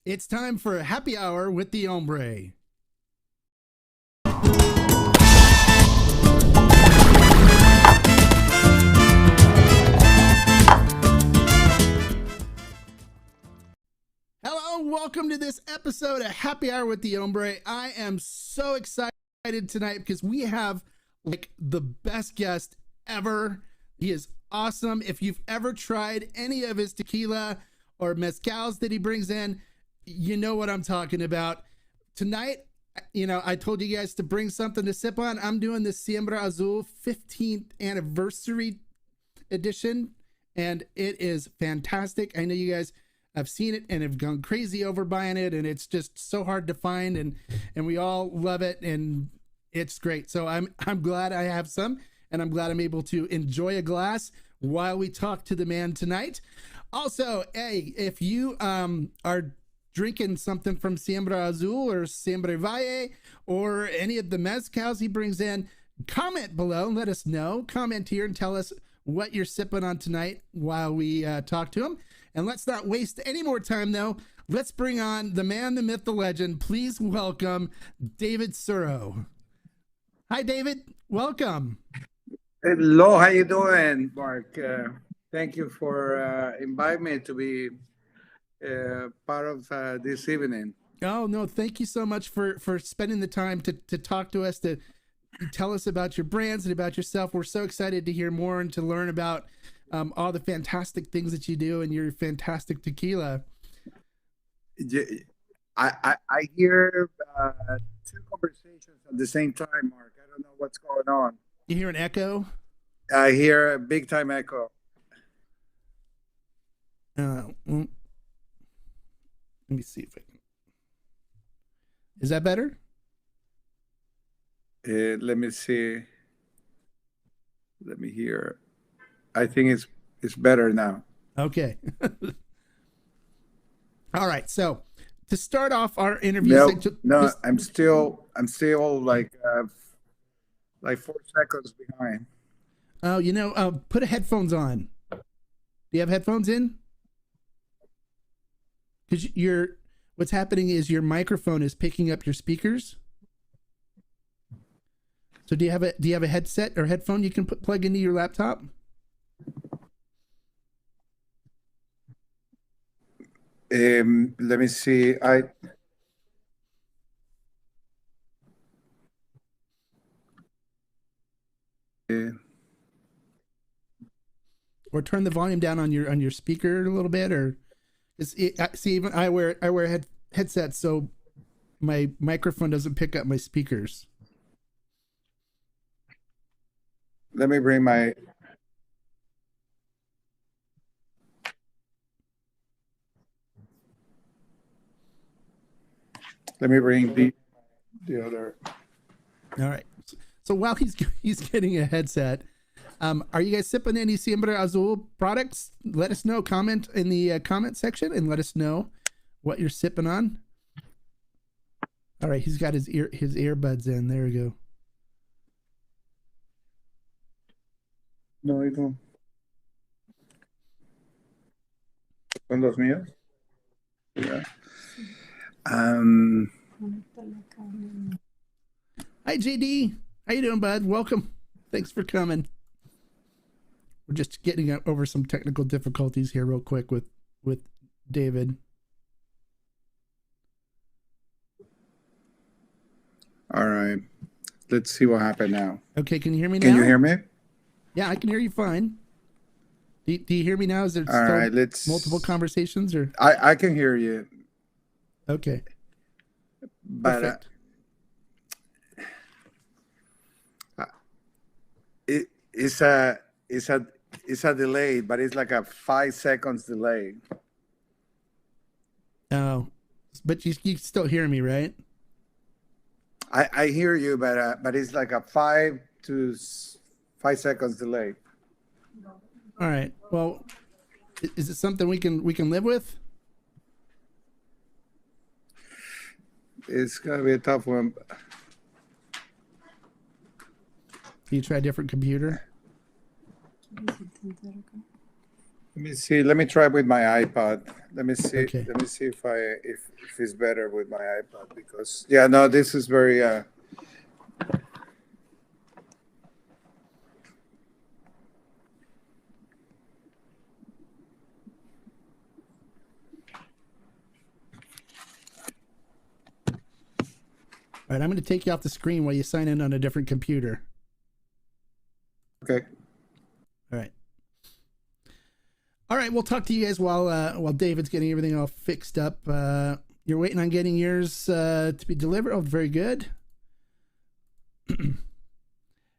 It's time for a happy hour with the Hombre. Hello, welcome to this episode of Happy Hour with the Hombre. I am so excited tonight because we have like the best guest ever. He is awesome. If you've ever tried any of his tequila or mezcals that he brings in, you know what I'm talking about. Tonight, I told you guys to bring something to sip on. I'm doing the Siembra 15th anniversary edition, and it is fantastic. I know you guys have seen it and have gone crazy over buying it, and it's just so hard to find, and we all love it, and it's great. So I'm glad I have some, and I'm glad I'm able to enjoy a glass while we talk to the man tonight. Also, hey, if you are drinking something from Siembra Azul or Siembra Valle or any of the mezcals he brings in, comment below and let us know. Comment here and tell us what you're sipping on tonight while we talk to him. And let's not waste any more time, though. Let's bring on the man, the myth, the legend. Please welcome David Suro. Hi, David. Welcome. Hello, how you doing, Mark? Thank you for inviting me to be part of this evening. Oh, no, thank you so much for spending the time to talk to us, to tell us about your brands and about yourself. We're so excited to hear more and to learn about all the fantastic things that you do and your fantastic tequila. I hear two conversations at the same time, Mark. I don't know what's going on. You hear an echo? I hear a big time echo. Well, let me see if I can. Is that better? Let me see. Let me hear. I think it's better now. Okay. All right. So to start off our interview, I'm still like 4 seconds behind. Oh, put headphones on. Do you have headphones in? Because what's happening is your microphone is picking up your speakers. So do you have a headset or headphone you can plug into your laptop? Let me see. Or turn the volume down on your speaker a little bit, or even I wear headsets, so my microphone doesn't pick up my speakers. Let me bring my. Let me bring the other. All right. So while he's getting a headset, are you guys sipping any Siembra Azul products? Let us know. Comment in the comment section and let us know what you're sipping on. All right, he's got his earbuds in. There we go. No, I don't. ¿Son los míos? Yeah. Hi, JD. How you doing, bud? Welcome. Thanks for coming. We're just getting over some technical difficulties here real quick with David. All right. Let's see what happened now. Okay, can you hear me now? Can you hear me? Yeah, I can hear you fine. Do you hear me now? Is there all right, multiple conversations? Or I can hear you. Okay. But it's a delay, but it's like a 5 seconds delay. Oh, but you still hear me, right? I hear you, but it's like a 5 seconds delay. All right. Well, is it something we can live with? It's gonna be a tough one. Can you try a different computer? Let me see. Let me try with my iPad. Let me see. Okay. Let me see if it's better with my iPad, because yeah, no, this is very. All right, I'm going to take you off the screen while you sign in on a different computer. Okay. All right. All right, we'll talk to you guys while David's getting everything all fixed up. You're waiting on getting yours to be delivered. Oh, very good.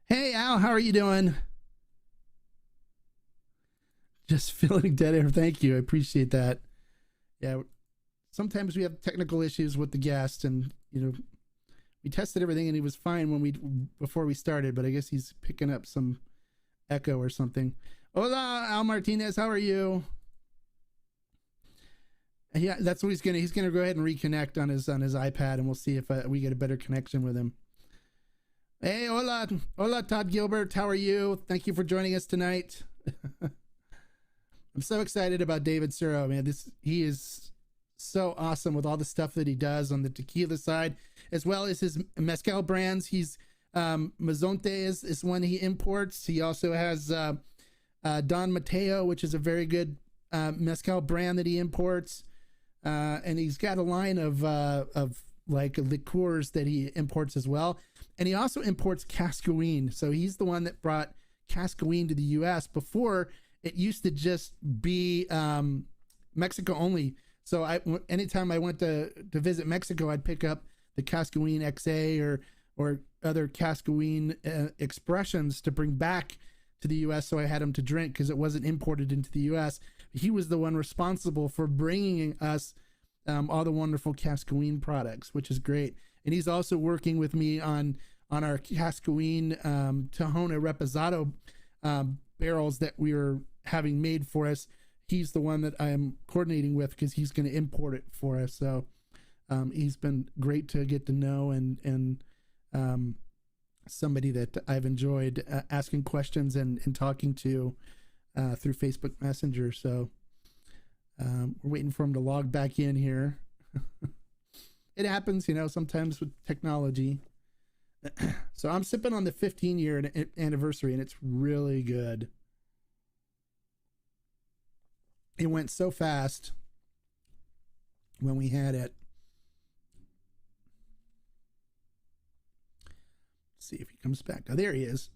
Hey, Al, how are you doing? Just feeling dead air. Thank you. I appreciate that. Yeah, sometimes we have technical issues with the guest, and we tested everything and he was fine before we started, but I guess he's picking up some echo or something. Hola, Al Martinez, how are you? Yeah, that's what he's gonna go ahead and reconnect on his iPad, and we'll see if we get a better connection with him. Hey, hola, Todd Gilbert, how are you? Thank you for joining us tonight. I'm so excited about David Suro, man. He is so awesome with all the stuff that he does on the tequila side, as well as his mezcal brands. He's Mazonte is one he imports. He also has Don Mateo, which is a very good mezcal brand that he imports, and he's got a line of like liqueurs that he imports as well. And he also imports Cascaween. So he's the one that brought Cascaween to the U.S. Before it used to just be Mexico only. So anytime I went to visit Mexico, I'd pick up the Cascaween XA or other Cascaween expressions to bring back to the U.S. So I had them to drink because it wasn't imported into the U.S. He was the one responsible for bringing us all the wonderful Cascaween products, which is great. And he's also working with me on our Cascaween Tahona Reposado barrels that we are having made for us. He's the one that I am coordinating with because he's going to import it for us. So he's been great to get to know, and somebody that I've enjoyed asking questions and talking to through Facebook Messenger. So we're waiting for him to log back in here. It happens, sometimes with technology. So I'm sipping on the 15-year anniversary, and it's really good. It went so fast when we had it. Let's see if he comes back. Oh, there he is.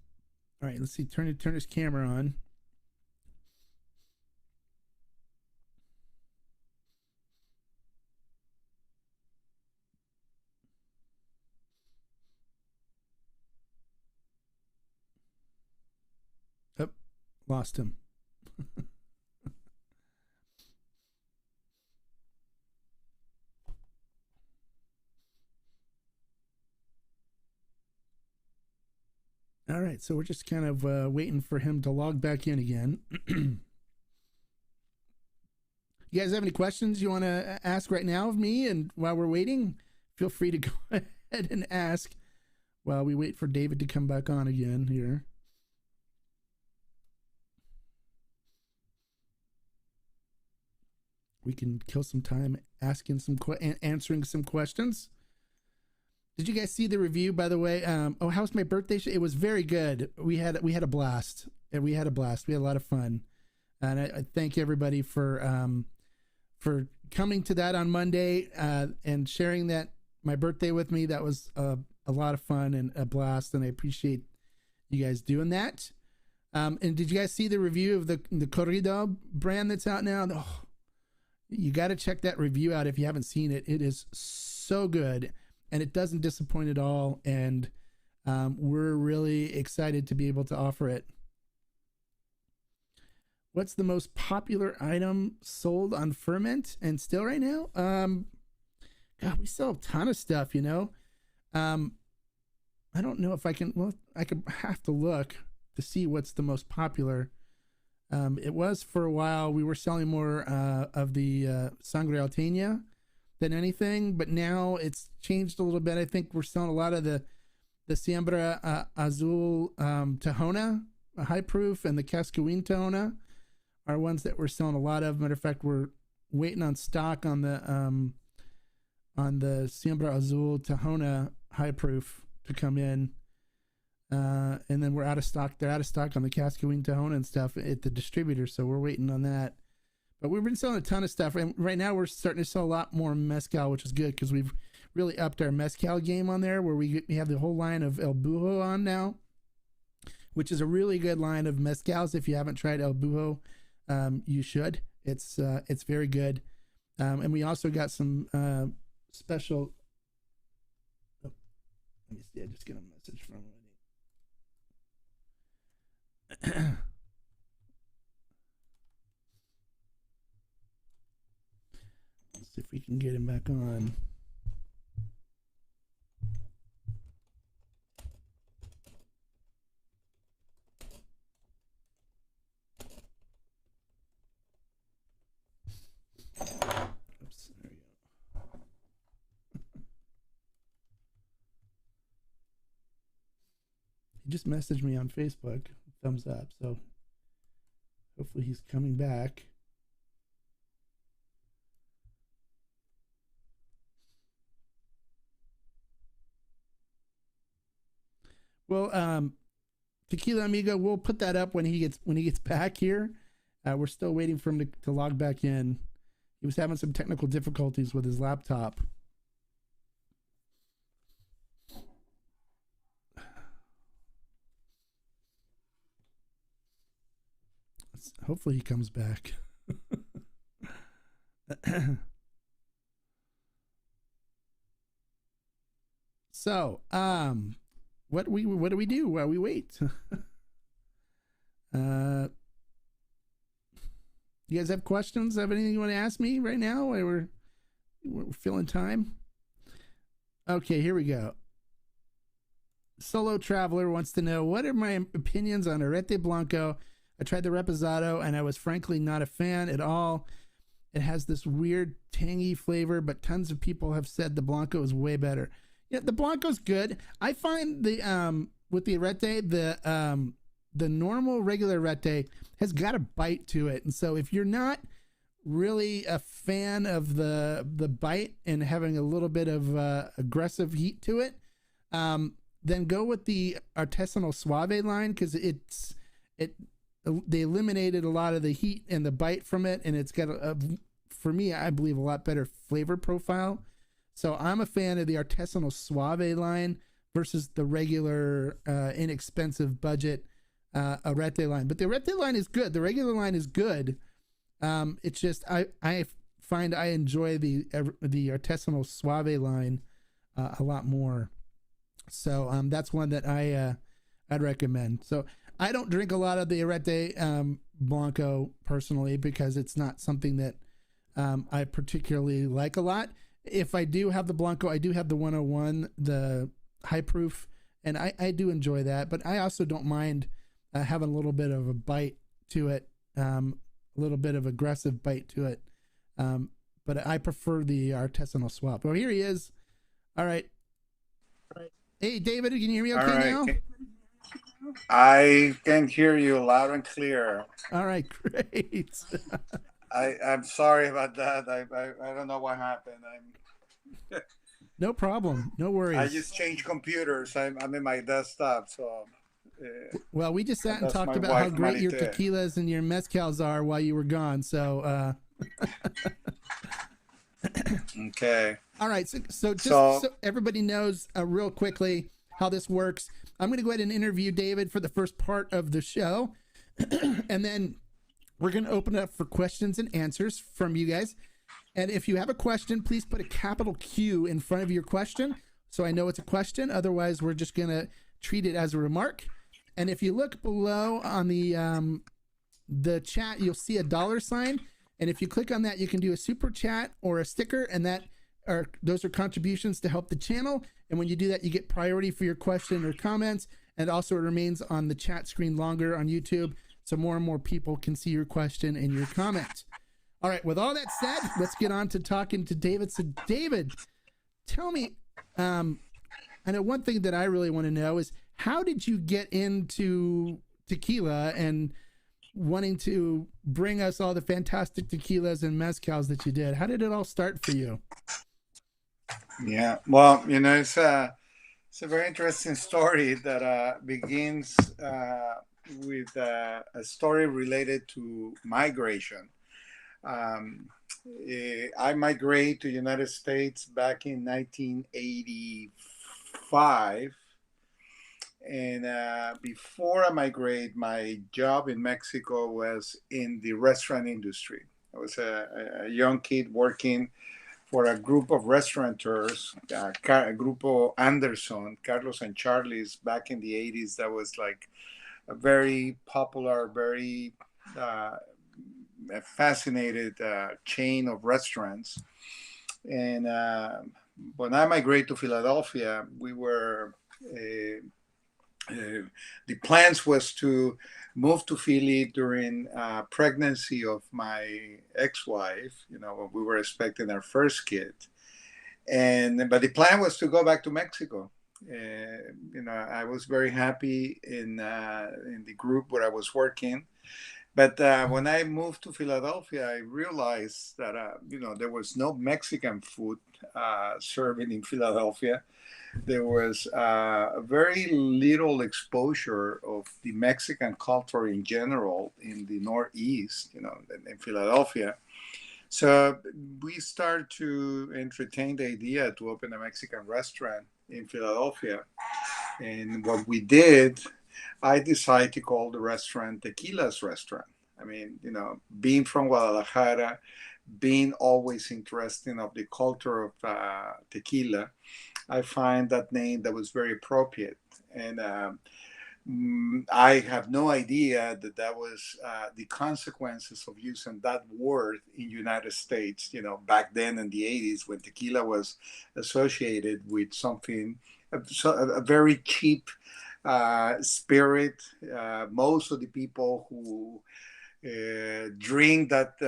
All right, let's see. Turn his camera on. Oh, lost him. All right, so we're just kind of waiting for him to log back in again. You guys have any questions you want to ask right now of me? And while we're waiting, feel free to go ahead and ask while we wait for David to come back on again here. We can kill some time asking answering some questions. Did you guys see the review, by the way? How's my birthday? It was very good. We had a blast. We had a lot of fun, and I thank everybody for coming to that on Monday and sharing my birthday with me. That was a lot of fun and a blast, and I appreciate you guys doing that. And did you guys see the review of the Corrido brand that's out now? Oh, you got to check that review out if you haven't seen it. It is so good. And it doesn't disappoint at all, and we're really excited to be able to offer it. What's the most popular item sold on Ferment and still right now? God, we sell a ton of stuff, I don't know if I can. Well, I could have to look to see what's the most popular. It was for a while. We were selling more of the Sangre Alteña than anything, but now it's changed a little bit. I think we're selling a lot of the Siembra Azul Tahona, a high proof, and the Cascaween Tahona are ones that we're selling a lot of. Matter of fact, we're waiting on stock on the Siembra Azul Tahona high proof to come in. And then we're out of stock. They're out of stock on the Cascaween Tahona and stuff at the distributor, so we're waiting on that. But we've been selling a ton of stuff, and right now we're starting to sell a lot more mezcal, which is good because we've really upped our mezcal game on there, where we have the whole line of El Bujo on now, which is a really good line of mezcals. If you haven't tried El Bujo, you should. It's very good. And we also got some special. Oh, let me see. I just get a message from. Let's see if we can get him back on. Oops, there we go. He just messaged me on Facebook, thumbs up, so hopefully he's coming back. Well, Tequila Amigo, we'll put that up when he gets back here. We're still waiting for him to log back in. He was having some technical difficulties with his laptop. Hopefully he comes back. So, what do we do while we wait? You guys have questions? Have anything you want to ask me right now? We're filling time. Okay, here we go. Solo Traveler wants to know, what are my opinions on Arete Blanco? I tried the Reposado and I was frankly not a fan at all. It has this weird tangy flavor, but tons of people have said the Blanco is way better. Yeah, the Blanco's good. I find the with the Arete, the normal regular Arete has got a bite to it. And so if you're not really a fan of the bite and having a little bit of aggressive heat to it, then go with the Artisanal Suave line, because they eliminated a lot of the heat and the bite from it, and it's got for me, I believe, a lot better flavor profile. So I'm a fan of the Artisanal Suave line versus the regular inexpensive budget Arete line. But the Arete line is good. The regular line is good. It's just I find I enjoy the Artisanal Suave line a lot more. So that's one that I'd recommend. So I don't drink a lot of the Arete Blanco personally, because it's not something that I particularly like a lot. If I do have the Blanco, I do have the 101, the high proof, and I do enjoy that. But I also don't mind having a little bit of a bite to it, a little bit of aggressive bite to it. But I prefer the Artisanal Swap. Oh, here he is. All right. Hey, David, can you hear me okay now? I can hear you loud and clear. All right, great. I'm sorry about that. I don't know what happened. No problem. No worries. I just changed computers. I'm in my desktop, so. Well, we just sat and talked about how great your tequilas and your mezcals are while you were gone. So. Okay. All right. So so everybody knows real quickly how this works, I'm going to go ahead and interview David for the first part of the show. And then we're going to open it up for questions and answers from you guys. And if you have a question, please put a capital Q in front of your question, so I know it's a question. Otherwise, we're just going to treat it as a remark. And if you look below on the chat, you'll see a $sign. And if you click on that, you can do a super chat or a sticker, and those are contributions to help the channel. And when you do that, you get priority for your question or comments. And also it remains on the chat screen longer on YouTube, so more and more people can see your question and your comment. All right, with all that said, let's get on to talking to David. So David, tell me, I know one thing that I really want to know is, how did you get into tequila, and wanting to bring us all the fantastic tequilas and mezcals that you did. How did it all start for you? Yeah, well, it's a very interesting story that begins with a story related to migration. Um, I migrated to the United States back in 1985. And before I migrated, my job in Mexico was in the restaurant industry. I was a young kid working for a group of restaurateurs, Grupo Anderson, Carlos and Charlie's back in the 80s. That was like a very popular, very uh, fascinated chain of restaurants. And when I migrated to Philadelphia, we were uh, the plans was to move to Philly during pregnancy of my ex-wife. When we were expecting our first kid, and but the plan was to go back to Mexico. I was very happy in the group where I was working. But when I moved to Philadelphia, I realized that there was no Mexican food serving in Philadelphia. There was very little exposure of the Mexican culture in general in the Northeast, in Philadelphia. So we started to entertain the idea to open a Mexican restaurant in Philadelphia. And what we did, I decided to call the restaurant Tequila's Restaurant. I mean, being from Guadalajara, being always interested of the culture of tequila, I find that name that was very appropriate. And I have no idea that was the consequences of using that word in United States, back then in the 80s when tequila was associated with something, a very cheap spirit. Most of the people who drink that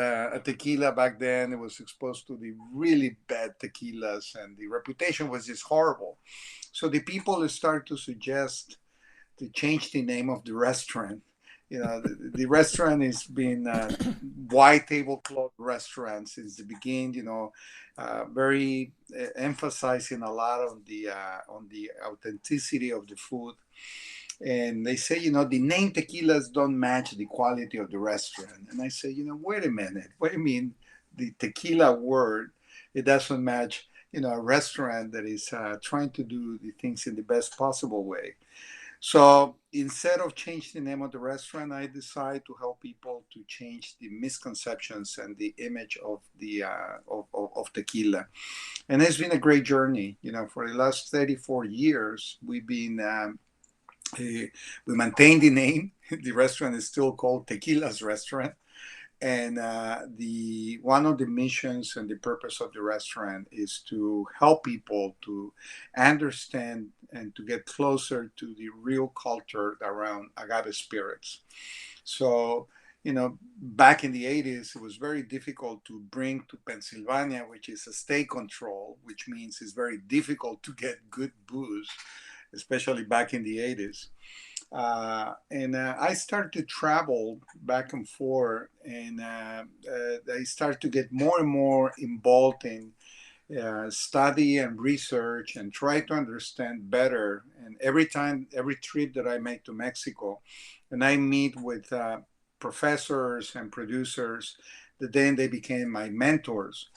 tequila back then, it was exposed to the really bad tequilas and the reputation was just horrible. So the people started to suggest to change the name of the restaurant. The restaurant has been white tablecloth restaurant since the beginning. Very emphasizing a lot on the authenticity of the food. And they say, the name tequilas don't match the quality of the restaurant. And I say, wait a minute. What do you mean the tequila word? It doesn't match, a restaurant that is trying to do the things in the best possible way. So instead of changing the name of the restaurant, I decided to help people to change the misconceptions and the image of the of tequila. And it's been a great journey. For the last 34 years, we've been we maintain the name. The restaurant is still called Tequila's Restaurant. And the one of the missions and the purpose of the restaurant is to help people to understand and to get closer to the real culture around agave spirits. So, back in the 80s, it was very difficult to bring to Pennsylvania, which is a state control, which means it's very difficult to get good booze, especially back in the 80s. And I started to travel back and forth, and I started to get more and more involved in study and research and try to understand better. And every trip that I make to Mexico, and I meet with professors and producers, then they became my mentors.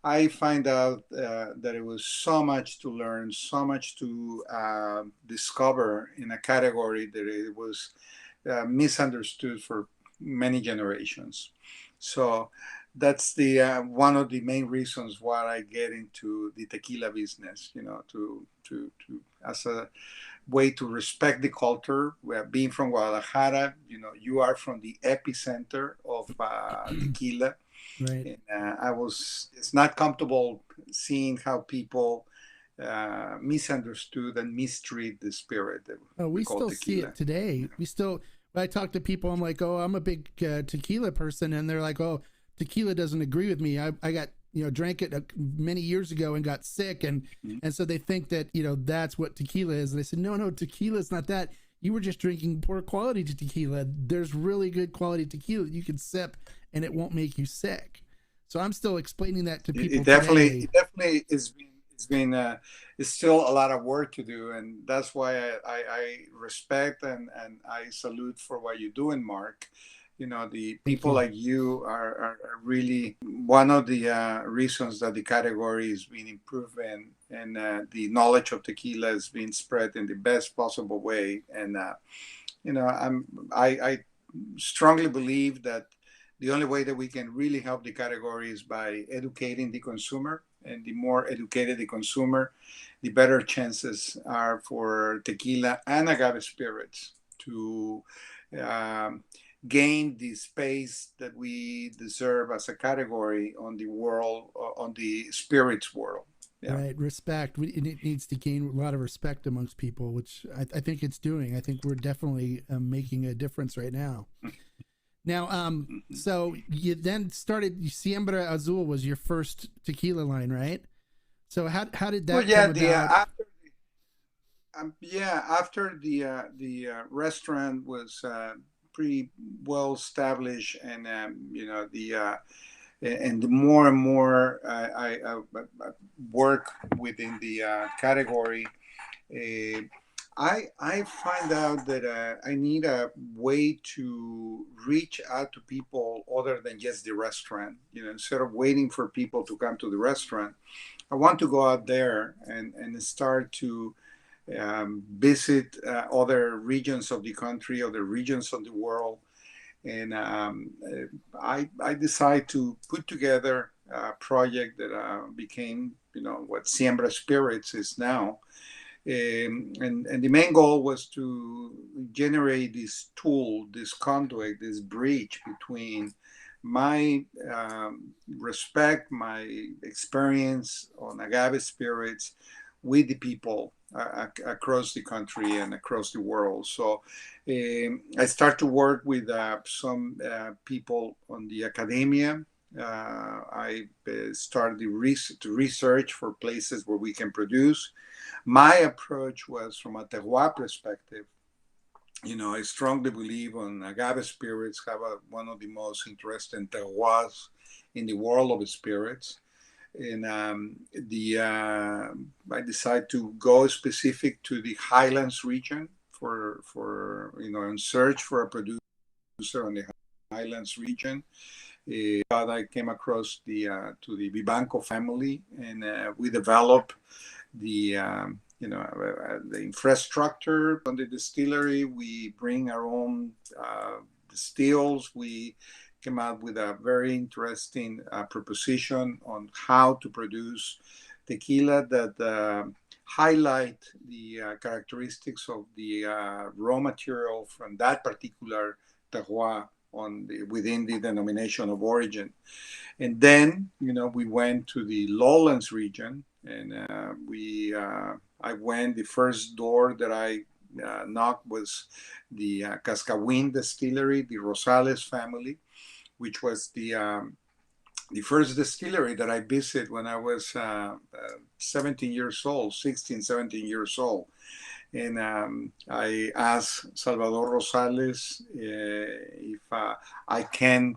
I find out that it was so much to learn, so much to discover in a category that it was misunderstood for many generations. So that's the one of the main reasons why I get into the tequila business. To as a way to respect the culture. Being from Guadalajara, you are from the epicenter of tequila. Right. And it's not comfortable seeing how people misunderstood and mistreat the spirit that We call still tequila. see it today. When I talk to people, I'm like, oh, I'm a big tequila person. And they're like, oh, tequila doesn't agree with me. I got, drank it many years ago and got sick. And so they think that, that's what tequila is. And they said, no, tequila is not that. you were just drinking poor quality tequila. There's really good quality tequila you can sip and it won't make you sick. So I'm still explaining that to people today. It definitely it's been it's still a lot of work to do, and that's why I respect and I salute for what you're doing, Mark. You know, the Thank people you. like you are really one of the reasons that the category is being improved, and the knowledge of tequila is being spread in the best possible way. And you know, I strongly believe that the only way that we can really help the category is by educating the consumer. And the more educated the consumer, the better chances are for tequila and agave spirits to um, gain the space that we deserve as a category on the world, on the spirits world. Yeah. Right, respect. It needs to gain a lot of respect amongst people, which I think it's doing. I think we're definitely making a difference right now. Now, so you then started Siembra Azul was your first tequila line, right? So how did Well, that yeah, come about? after the restaurant was pretty well established, and you know and the more and more I work within the category, uh, I find out that I need a way to reach out to people other than just the restaurant. You know, instead of waiting for people to come to the restaurant, I want to go out there and start to visit other regions of the country, other regions of the world, and I decided to put together a project that became, you know, what Siembra Spirits is now. And the main goal was to generate this tool, this conduit, this bridge between my respect, my experience on agave spirits with the people across the country and across the world. So I start to work with some people on the academia. I started to research for places where we can produce. My approach was from a terroir perspective. You know, I strongly believe on agave spirits have one of the most interesting terroirs in the world of spirits. And the I decided to go specific to the Highlands region for you know, and search for a producer on the Highlands region. But I came across the to the Vivanco family, and we developed the you know, the infrastructure on the distillery. We bring our own distills. We came out with a very interesting proposition on how to produce tequila that highlight the characteristics of the raw material from that particular terroir within the denomination of origin. And then, you know, we went to the lowlands region, and I went, the first door that I knocked was the Cascawin distillery, the Rosales family, which was the first distillery that I visited when I was 17 years old, 16, 17 years old. And I asked Salvador Rosales if I can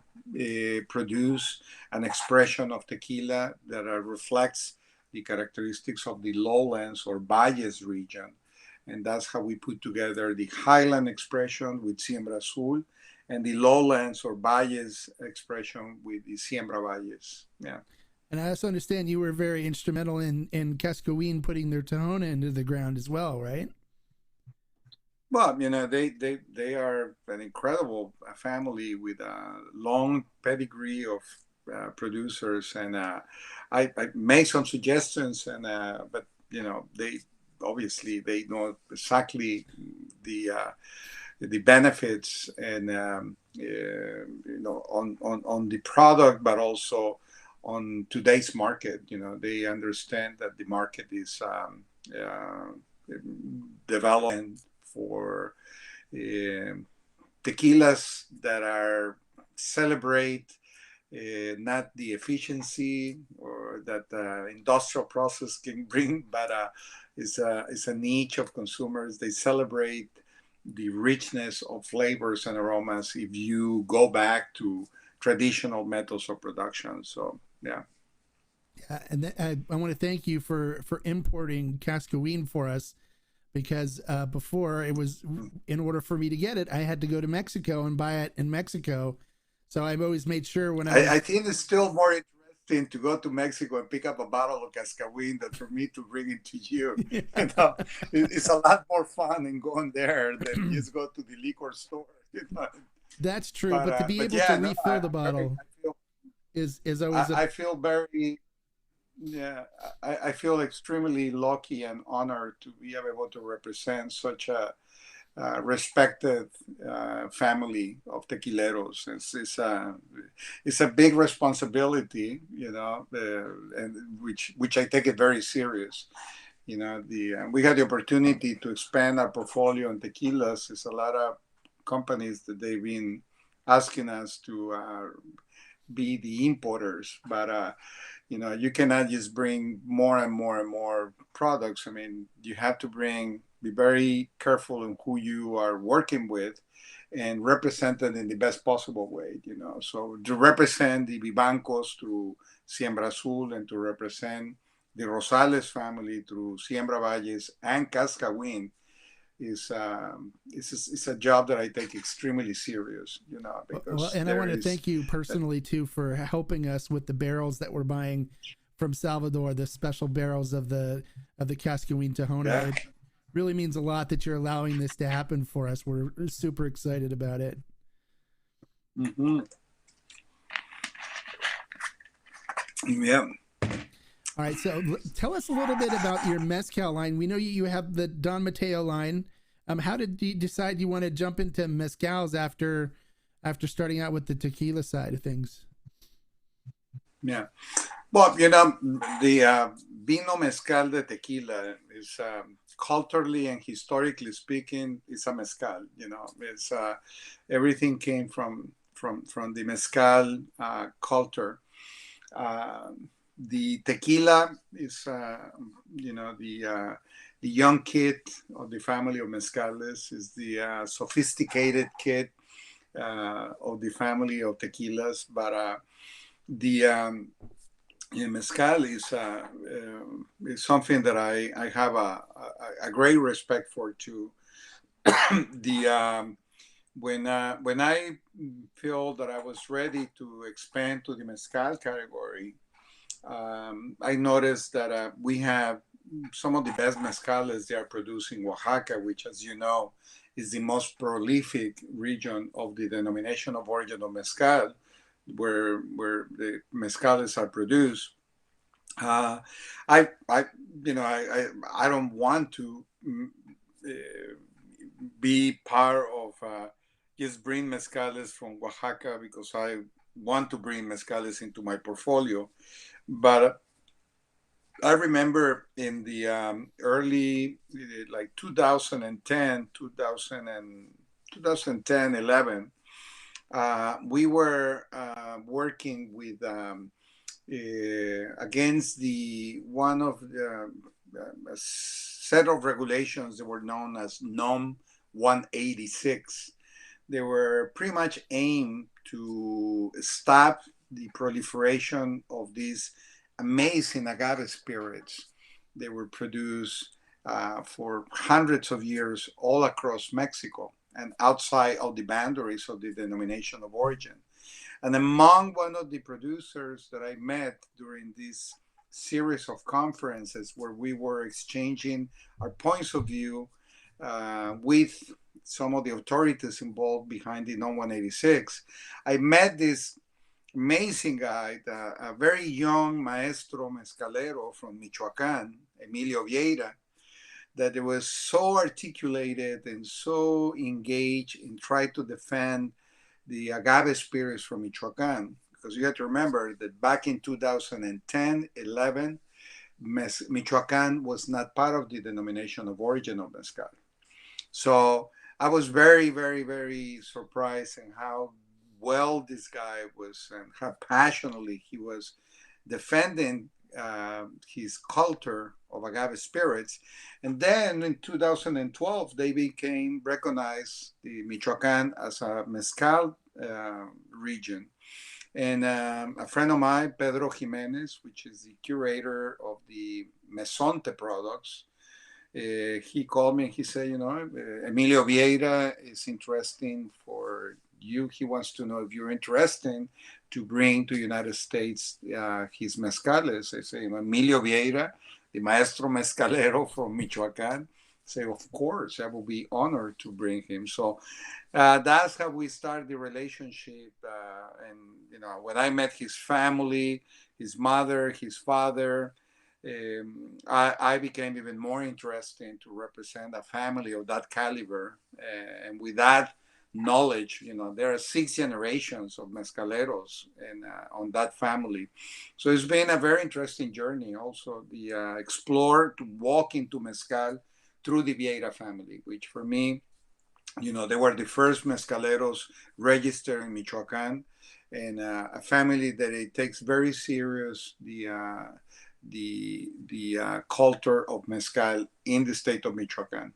produce an expression of tequila that reflects the characteristics of the lowlands or valles region. And that's how we put together the highland expression with Siembra Azul and the lowlands or valles expression with the Siembra Valles. Yeah. And I also understand you were very instrumental in Cascawin putting their Tahona into the ground as well, right? Well, you know, they are an incredible family with a long pedigree of producers, and I made some suggestions, and but you know, they obviously they know exactly the benefits and you know, on the product, but also on today's market. You know, they understand that the market is developing for uh, tequilas that are celebrate not the efficiency or that industrial process can bring, but it's a niche of consumers. They celebrate the richness of flavors and aromas if you go back to traditional methods of production. So yeah. Yeah, and I want to thank you for importing Cascaween for us, because before it was, in order for me to get it, I had to go to Mexico and buy it in Mexico. So I've always made sure when I I was think it's still more interesting to go to Mexico and pick up a bottle of Cascawin than for me to bring it to you. You know, it's a lot more fun in going there than just go to the liquor store. You know? That's true, but to be But able to yeah, no, refill the bottle is always a I feel very, yeah, I feel extremely lucky and honored to be able to represent such a respected family of tequileros. It's a big responsibility, you know, and which I take it very serious. You know, we had the opportunity to expand our portfolio in tequilas. There's a lot of companies that they've been asking us to be the importers, but you know, you cannot just bring more and more and more products. I mean, you have to be very careful in who you are working with and represent it in the best possible way, you know. So to represent the Vivancos through Siembra Azul and to represent the Rosales family through Siembra Valles and Cascawin is a job that I take extremely serious, you know, well, because and I there want to is thank you personally too for helping us with the barrels that we're buying from Salvador, the special barrels of the Cascawin Tahona. yeah. It really means a lot that you're allowing this to happen for us. We're super excited about it. Mm-hmm. Yeah. All right, so tell us a little bit about your mezcal line. We know you have the Don Mateo line. How did you decide you want to jump into mezcals after starting out with the tequila side of things? Yeah. Well, you know, the Vino Mezcal de Tequila is culturally and historically speaking, it's a mezcal. You know, it's everything came from the mezcal culture. Uh, the tequila is, you know, the young kid of the family of mezcales is the sophisticated kid of the family of tequilas, but the mezcal is something that I have a great respect for too. the When I feel that I was ready to expand to the mezcal category, I noticed that we have some of the best mezcales they are producing Oaxaca, which, as you know, is the most prolific region of the denomination of origin of mezcal, where the mezcales are produced. Uh, I, you know, I don't want to be part of just bring mezcales from Oaxaca because I want to bring mezcales into my portfolio. But I remember in the early, like 2010, 2010, 11, we were working with against the one of the a set of regulations that were known as NOM 186. They were pretty much aimed to stop the proliferation of these amazing agave spirits. They were produced for hundreds of years all across Mexico and outside of the boundaries of the denomination of origin. And among one of the producers that I met during this series of conferences where we were exchanging our points of view with some of the authorities involved behind the NOM 186, I met this amazing guy, a very young maestro mezcalero from Michoacan, Emilio Vieira, that it was so articulated and so engaged in trying to defend the agave spirits from Michoacan. Because you have to remember that back in 2010, 11, Michoacan was not part of the denomination of origin of mezcal. So I was very, very, very surprised in how well this guy was and how passionately he was defending his culture of agave spirits. And then in 2012, they became recognized, the Michoacan, as a mezcal region. And a friend of mine, Pedro Jimenez, which is the curator of the Mesonte products, he called me and he said, Emilio Vieira is interesting for you. He wants to know if you're interested to bring to United States his mezcales. I say, Emilio Vieira, the maestro mezcalero from Michoacan. I say, of course, I will be honored to bring him. So that's how we started the relationship. And, when I met his family, his mother, his father, I became even more interested to represent a family of that caliber. And with that knowledge, there are 6 generations of mezcaleros and on that family. So it's been a very interesting journey also, the explore to walk into mezcal through the Vieira family, which for me, they were the first mezcaleros registered in Michoacan, and a family that it takes very serious the culture of mezcal in the state of Michoacan.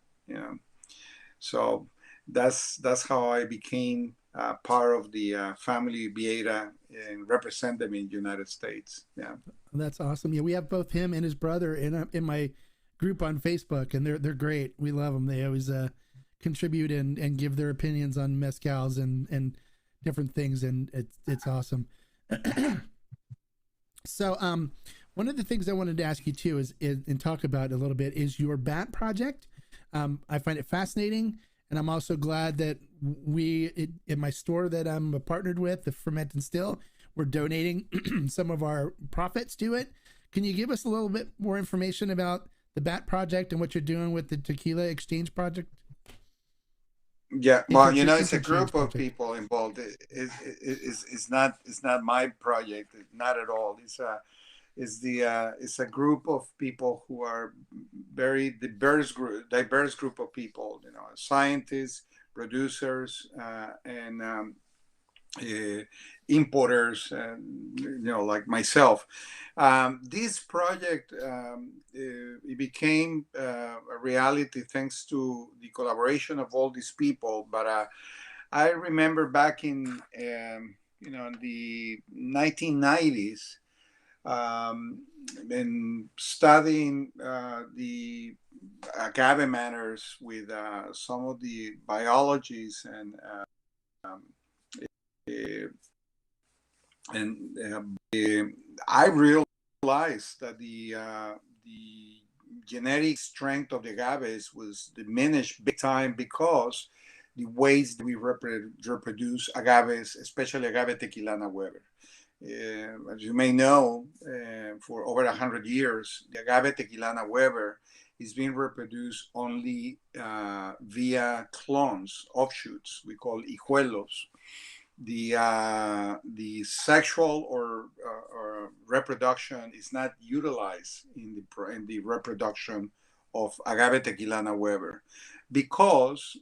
So that's how I became part of the family Vieira and represent them in the United States. Yeah, that's awesome. Yeah, we have both him and his brother in my group on Facebook, and they're great. We love them. They always contribute and give their opinions on mezcals and different things, and it's awesome. So one of the things I wanted to ask you too is and talk about a little bit is your bat project. I find it fascinating, and I'm also glad that in my store that I'm partnered with, the Ferment and Still, we're donating some of our profits to it. Can you give us a little bit more information about the bat project and what you're doing with the Tequila Exchange project? Yeah, well, it's a group of people involved. It's not my project, not at all. It's a group of people who are very diverse group of people. Scientists, producers, and importers, like myself. This project it became a reality thanks to the collaboration of all these people. But I remember back in the 1990s, and studying the agave manners with some of the biologists um, I realized that the genetic strength of the agaves was diminished big time because the ways that we reproduce agaves, especially agave tequilana Weber. As you may know, for over 100 years, the agave tequilana Weber is being reproduced only via clones, offshoots, we call hijuelos. The sexual or reproduction is not utilized in the reproduction of agave tequilana Weber, because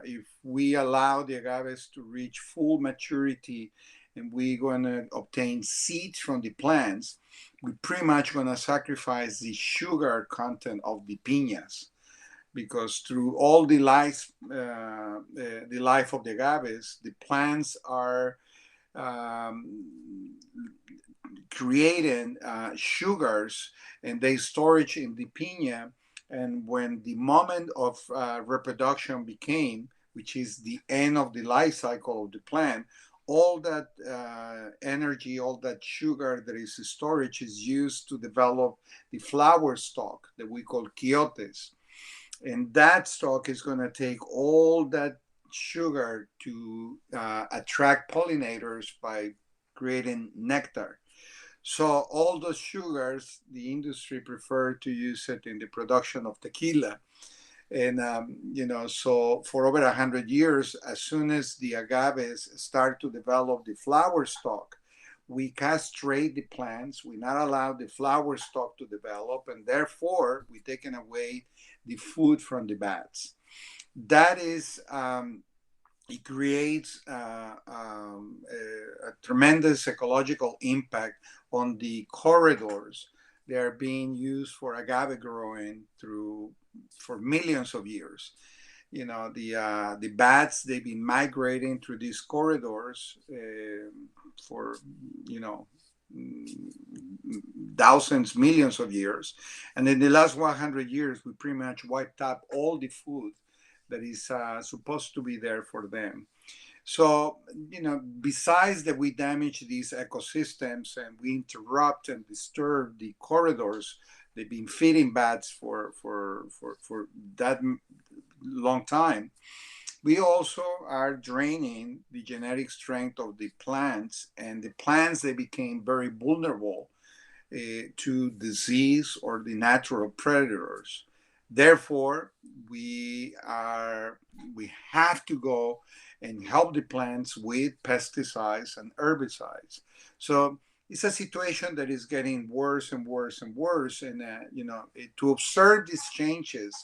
if we allow the agaves to reach full maturity and we're going to obtain seeds from the plants, we're pretty much going to sacrifice the sugar content of the piñas, because through all the life of the agaves, the plants are creating sugars, and they storage in the piña. And when the moment of reproduction became, which is the end of the life cycle of the plant, all that energy, all that sugar that is storage is used to develop the flower stalk that we call quiotes. And that stalk is going to take all that sugar to attract pollinators by creating nectar. So all those sugars, the industry preferred to use it in the production of tequila. And, so for over 100 years, as soon as the agaves start to develop the flower stalk, we castrate the plants. We not allow the flower stalk to develop, and therefore we taken away the food from the bats. That is, it creates a tremendous ecological impact on the corridors They are being used for agave growing for millions of years. The bats, they've been migrating through these corridors for you know thousands, millions of years, and in the last 100 years, we pretty much wiped out all the food that is supposed to be there for them. So, besides that, we damage these ecosystems and we interrupt and disturb the corridors. They've been feeding bats for that long time. We also are draining the genetic strength of the plants, and the plants, they became very vulnerable to disease or the natural predators. Therefore, we have to go and help the plants with pesticides and herbicides. So it's a situation that is getting worse and worse and worse. And to observe these changes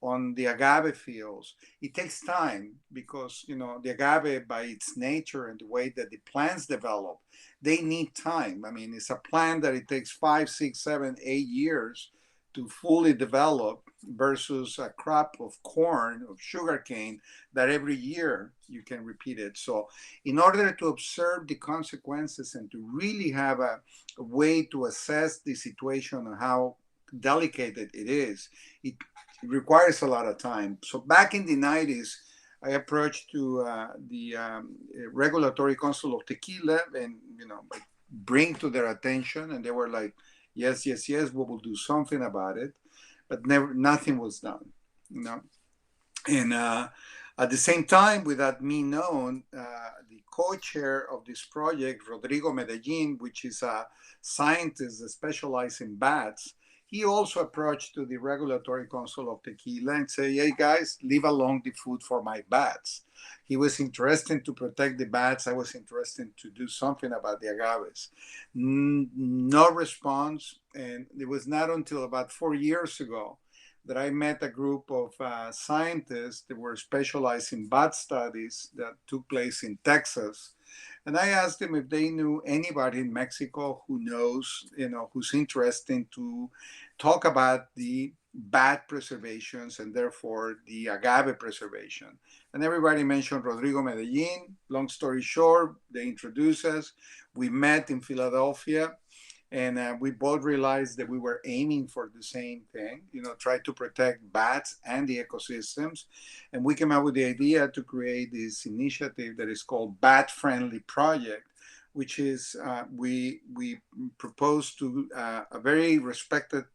on the agave fields, it takes time because the agave, by its nature and the way that the plants develop, they need time. I mean, it's a plant that it takes 5, 6, 7, 8 years to fully develop versus a crop of corn, of sugarcane, that every year you can repeat it. So in order to observe the consequences and to really have a way to assess the situation and how delicate it is, it requires a lot of time. So back in the 90s, I approached to the Regulatory Council of Tequila and, bring to their attention. And they were like, yes, yes, yes, we will do something about it. But nothing was done, And at the same time, without me known, the co-chair of this project, Rodrigo Medellin, which is a scientist that specializes in bats, he also approached to the Regulatory Council of Tequila and said, hey guys, leave alone the food for my bats. He was interested to protect the bats. I was interested to do something about the agaves. No response. And it was not until about 4 years ago that I met a group of scientists that were specialized in bat studies that took place in Texas. And I asked them if they knew anybody in Mexico who knows, who's interested to talk about the bat preservations and therefore the agave preservation. And everybody mentioned Rodrigo Medellin. Long story short, they introduced us. We met in Philadelphia. And we both realized that we were aiming for the same thing, try to protect bats and the ecosystems. And we came up with the idea to create this initiative that is called Bat Friendly Project, which is we propose to a very respected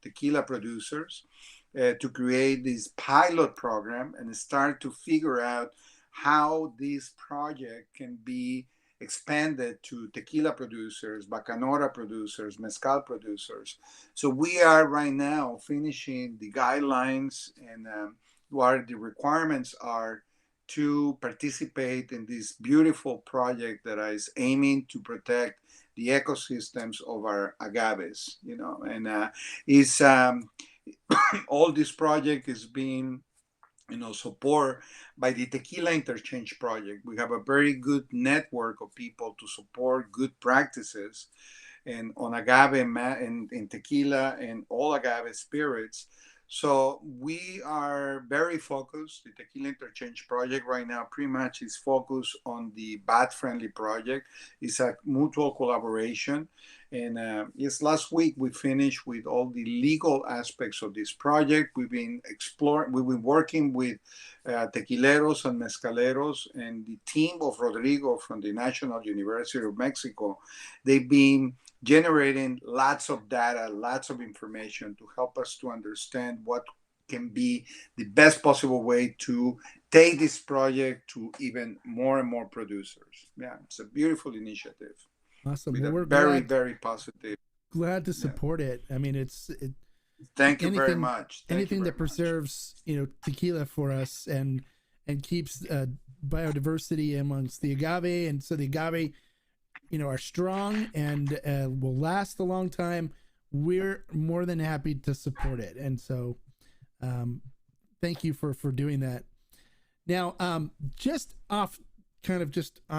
tequila producers to create this pilot program and start to figure out how this project can be expanded to tequila producers, bacanora producers, mezcal producers. So we are right now finishing the guidelines and what the requirements are to participate in this beautiful project that is aiming to protect the ecosystems of our agaves, and is all this project is being support by the Tequila Interchange Project. We have a very good network of people to support good practices and on agave and in tequila and all agave spirits. So we are very focused. The Tequila Interchange Project right now pretty much is focused on the Bat Friendly Project. It's a mutual collaboration. And yes, last week we finished with all the legal aspects of this project. We've been working with tequileros and mezcaleros, and the team of Rodrigo from the National University of Mexico. They've been generating lots of data, lots of information to help us to understand what can be the best possible way to take this project to even more and more producers. Yeah, it's a beautiful initiative. Awesome. Well, we're very positive. Glad to support it. I mean, thank you very much. Anything that preserves, tequila for us and keeps biodiversity amongst the agave, and so the agave, are strong and will last a long time. We're more than happy to support it, and so thank you for doing that. Now, just on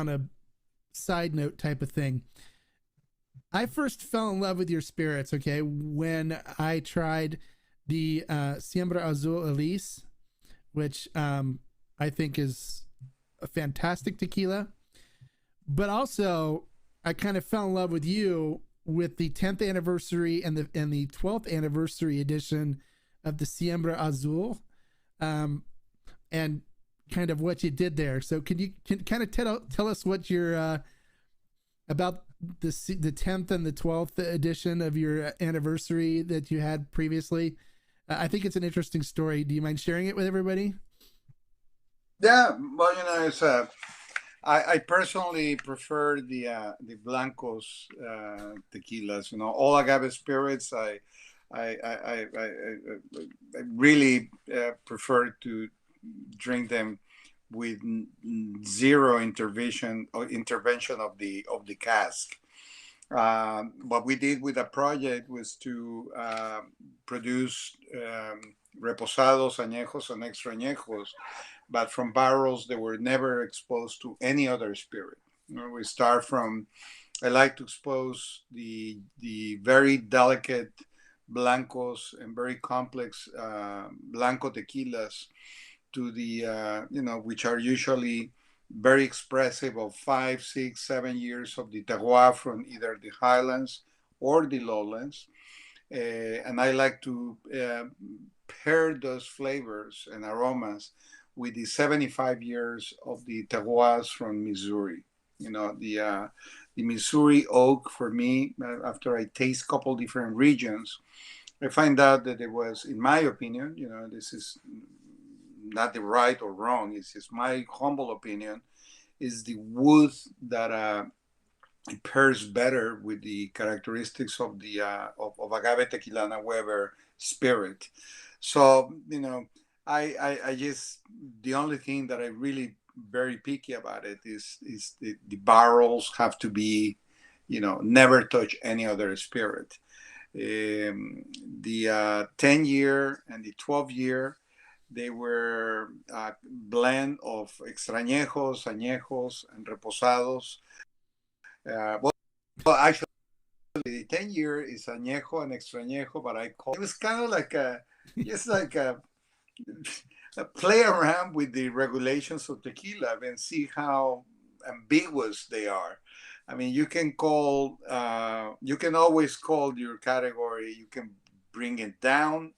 a side note type of thing, I first fell in love with your spirits, okay, when I tried the Siembra Elise, which I think is a fantastic tequila. But also, I kind of fell in love with you with the 10th anniversary and the 12th anniversary edition of the Siembra Azul, um, and kind of what you did there. So, can kind of tell us what your about the 10th and the 12th edition of your anniversary that you had previously? I think it's an interesting story. Do you mind sharing it with everybody? Yeah, well, it's I personally prefer the blancos tequilas. All agave spirits. I really prefer to drink them with zero intervention of the cask. What we did with the project was to produce reposados, añejos, and extra añejos, but from barrels that were never exposed to any other spirit. We start from, I like to expose the very delicate blancos and very complex blanco tequilas to the which are usually very expressive of 5, 6, 7 years of the terroir from either the highlands or the lowlands. And I like to pair those flavors and aromas with the 75 years of the terroirs from Missouri. The Missouri oak, for me, after I taste a couple different regions, I find out that it was, in my opinion, this is not the right or wrong, it's just my humble opinion, is the wood that it pairs better with the characteristics of the of agave tequilana Weber spirit. So I just, the only thing that I really very picky about it is the barrels have to be, never touch any other spirit. The 10-year and the 12-year, they were a blend of extrañejos, añejos, and reposados. Well, actually, the 10-year is añejo and extrañejo, but I call it was kind of like just like a play around with the regulations of tequila and see how ambiguous they are. I mean, you can always call your category, you can bring it down.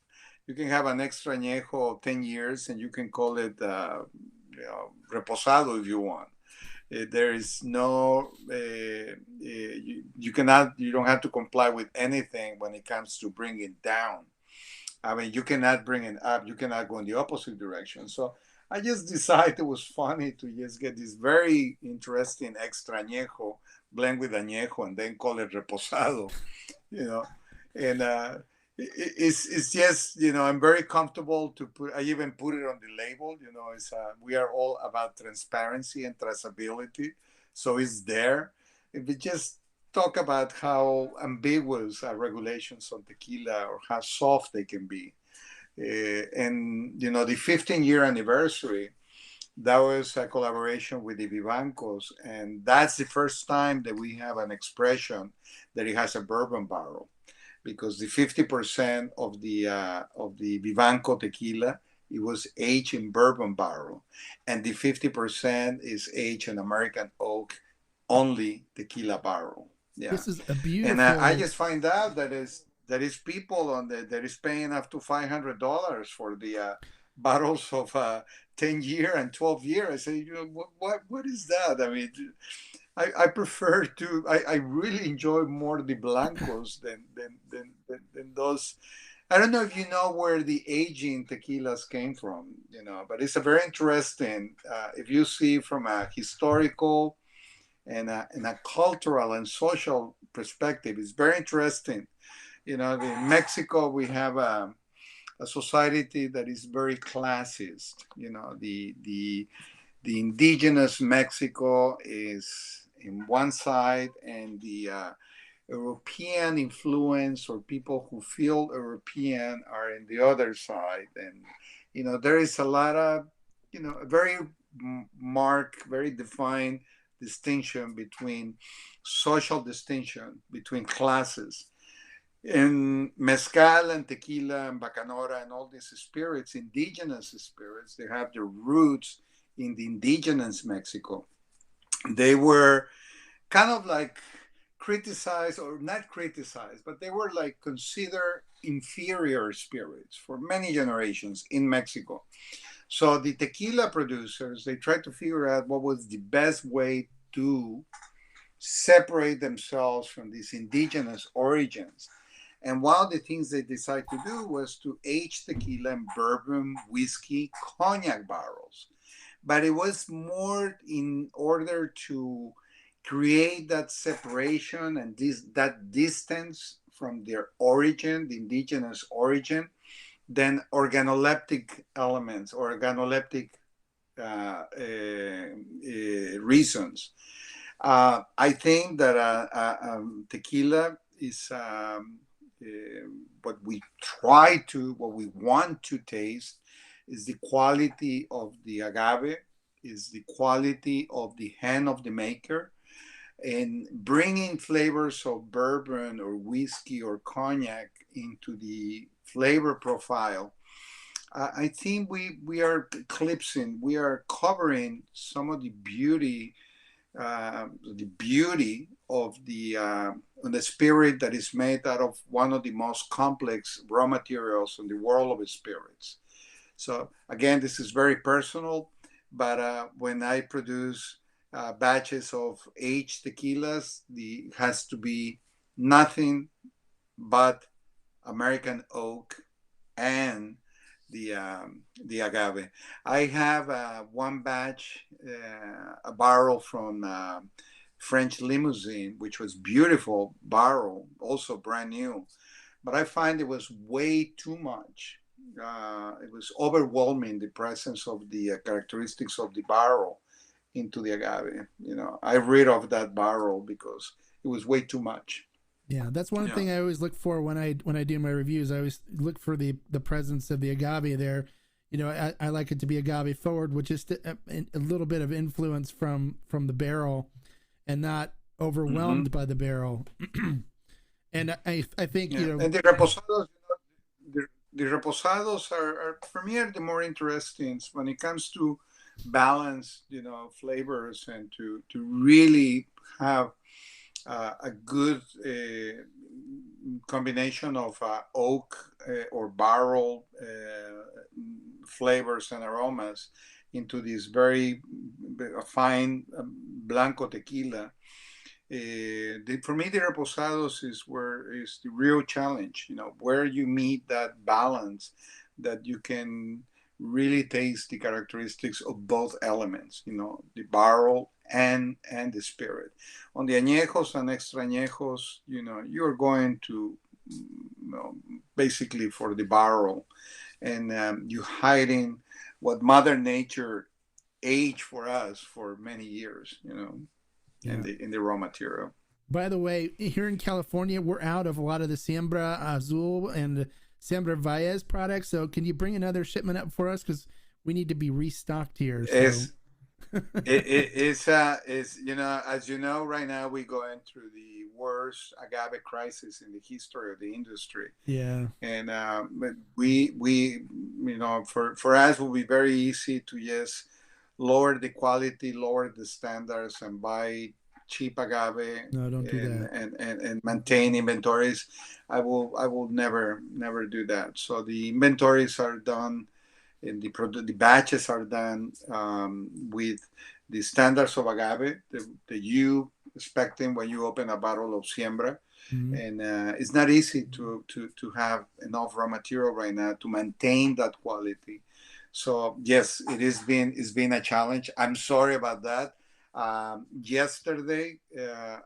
You can have an extra añejo of 10 years and you can call it reposado if you want. There is no, you don't have to comply with anything when it comes to bringing it down. I mean, you cannot bring it up, you cannot go in the opposite direction. So I just decided it was funny to just get this very interesting extra añejo, blend with añejo, and then call it reposado, you know. And it's just, I'm very comfortable to put, I even put it on the label, we are all about transparency and traceability. So it's there. If we just talk about how ambiguous are regulations on tequila or how soft they can be. And, the 15-year anniversary, that was a collaboration with the Vivancos. And that's the first time that we have an expression that it has a bourbon barrel, because the 50% of the Vivanco tequila, it was aged in bourbon barrel, and the 50% is aged in American oak only tequila barrel. Yeah, This is a and I beautiful. just find out that is people that is paying up to $500 for the bottles of 10-year and 12-year. I say, what is that? I mean, I prefer to. I really enjoy more the blancos than those. I don't know if you know where the aging tequilas came from, but it's a very interesting. If you see from a historical and a cultural and social perspective, it's very interesting. In Mexico we have a society that is very classist. The indigenous Mexico is in one side, and the European influence or people who feel European are in the other side. And, there is a lot of, very marked, very defined distinction between social distinction between classes. In mezcal and tequila and bacanora and all these spirits, indigenous spirits, they have their roots in the indigenous Mexico. They were kind of like criticized, or not criticized, but they were like considered inferior spirits for many generations in Mexico. So the tequila producers, they tried to figure out what was the best way to separate themselves from these indigenous origins. And one of the things they decided to do was to age tequila in bourbon, whiskey, cognac barrels. But it was more in order to create that separation and that distance from their origin, the indigenous origin, than organoleptic elements, organoleptic reasons. I think that tequila is what we want to taste is the quality of the agave, is the quality of the hand of the maker, and bringing flavors of bourbon or whiskey or cognac into the flavor profile. I think we are eclipsing, we are covering some of the beauty of the spirit that is made out of one of the most complex raw materials in the world of spirits. So again, this is very personal, but when I produce batches of aged tequilas, the has to be nothing but American oak and the agave. I have one batch, a barrel from French Limousine, which was beautiful barrel, also brand new. But I find it was way too much. It was overwhelming, the presence of the characteristics of the barrel into the agave. I rid of that barrel because it was way too much. Yeah, that's one thing I always look for when I do my reviews. I always look for the presence of the agave there. I like it to be agave forward, with just a little bit of influence from the barrel, and not overwhelmed by the barrel. And I think and the reposados, the reposados are for me are the more interesting when it comes to balance, flavors, and to really have a good combination of oak or barrel flavors and aromas into this very fine blanco tequila. For me, the reposados is the real challenge. Where you meet that balance that you can really taste the characteristics of both elements. The barrel and the spirit. On the añejos and extra añejos, you're going to basically for the barrel, and you hiding what Mother Nature aged for us for many years. In the raw material. By the way, here in California, we're out of a lot of the Siembra Azul and Siembra Valles products. So can you bring another shipment up for us? Because we need to be restocked here. So. It's as you know, right now we're going through the worst agave crisis in the history of the industry. Yeah. And we for us it will be very easy to just lower the quality, lower the standards, and buy cheap agave. No, don't do that. And maintain inventories. I will never do that. So the inventories are done, and the batches are done with the standards of agave that you expecting when you open a bottle of Siembra. Mm-hmm. And it's not easy to have enough raw material right now to maintain that quality. So yes, it's been a challenge. I'm sorry about that. Yesterday, a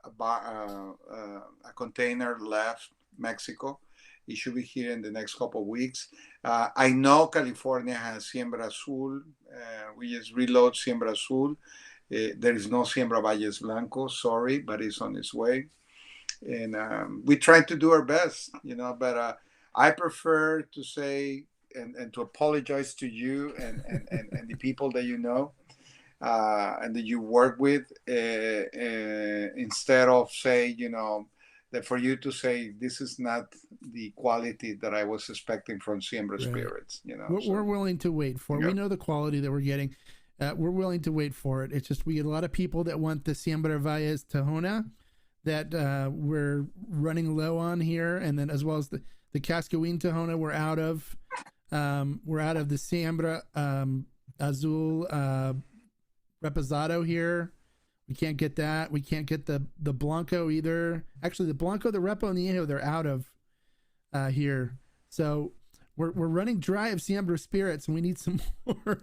container left Mexico. It should be here in the next couple of weeks. I know California has Siembra Azul. We just reload Siembra Azul. There is no Siembra Valles Blanco, sorry, but it's on its way. And we try to do our best, but I prefer to say and to apologize to you and the people that and that you work with, instead of say, that for you to say this is not the quality that I was expecting from Siembra Right. Spirits. We're willing to wait for it. Yeah. We know the quality that we're getting. We're willing to wait for it. It's just we get a lot of people that want the Siembra Valles Tahona that we're running low on here, and then as well as the Cascawin Tahona we're out of. We're out of the Siembra Azul Reposado here. We can't get that. We can't get the Blanco either. Actually, the Blanco, the Repo, and the Añejo, they're out of here. So we're running dry of Siembra Spirits, and we need some more.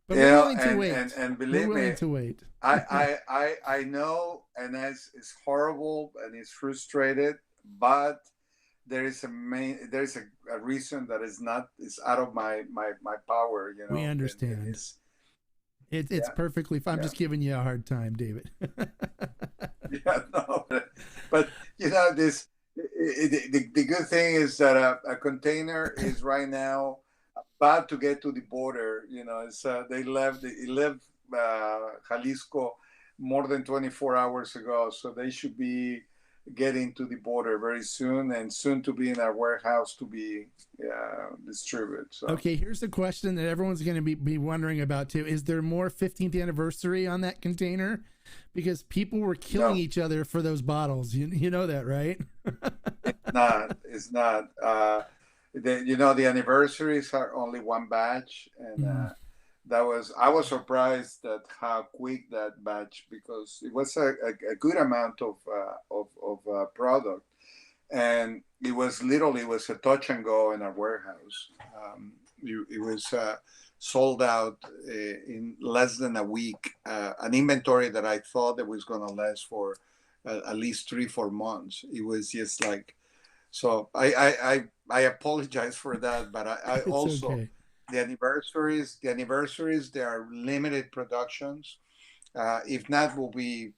But we're willing to wait. And believe me, to wait. I know, and it's horrible and it's frustrated, but there is a reason that is out of my power. We understand. It's perfectly fine. I'm just giving you a hard time, David. Yeah, no, but this. The good thing is that a container is right now about to get to the border. It's they left Jalisco more than 24 hours ago, so they should be getting to the border very soon, and soon to be in our warehouse to be distributed. So. Okay, here's the question that everyone's going to be wondering about too. Is there more 15th anniversary on that container? Because people were killing each other for those bottles. You know that, right? It's not. The anniversaries are only one batch, and I was surprised at how quick that batch, because it was a good amount of product, and it was a touch and go in our warehouse. It was sold out in less than a week. An inventory that I thought that was going to last for at least 3-4 months. It was just like, so I apologize for that, but I also. Okay. The anniversaries, they are limited productions. If not, will be,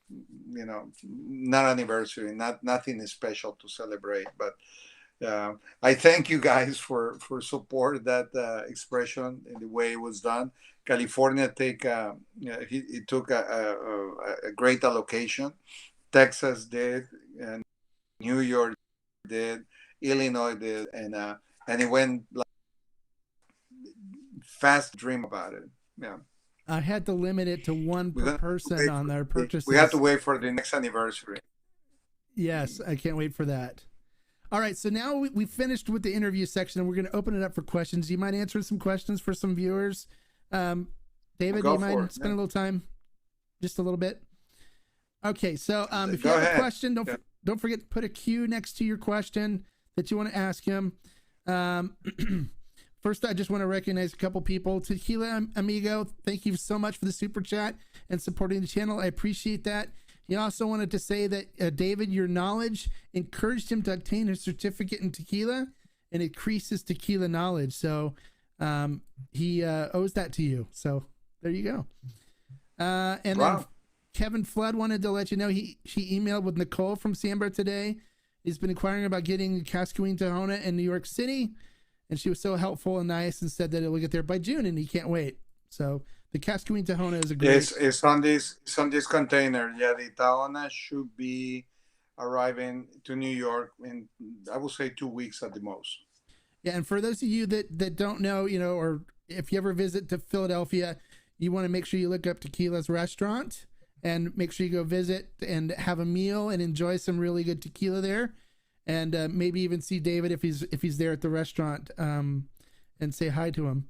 not anniversary, nothing special to celebrate. But I thank you guys for support that expression in the way it was done. California it took a great allocation. Texas did, and New York did, Illinois did, and it went like fast. Dream about it. Yeah. I had to limit it to one per person on their purchases. We have to wait for the next anniversary. Yes, I can't wait for that. All right, so now we finished with the interview section, and we're going to open it up for questions. Do you mind answering some questions for some viewers? David, do you mind spending a little time? Just a little bit? Okay, so if you have a question, don't forget to put a Q next to your question that you want to ask him. First, I just want to recognize a couple people. Tequila Amigo, thank you so much for the super chat and supporting the channel. I appreciate that. He also wanted to say that, David, your knowledge encouraged him to obtain a certificate in tequila and increase his tequila knowledge. So he owes that to you. So there you go. And then Kevin Flood wanted to let you know she emailed with Nicole from Siembra today. He's been inquiring about getting Cascawin Tahona in New York City. And she was so helpful and nice and said that it will get there by June, and he can't wait. So the Cascawin Tahona is a great. It's on this container. Yeah, the Tahona should be arriving to New York in, I would say, 2 weeks at the most. Yeah, and for those of you that don't know, or if you ever visit to Philadelphia, you want to make sure you look up Tequila's restaurant and make sure you go visit and have a meal and enjoy some really good tequila there. And maybe even see David if he's there at the restaurant, and say hi to him.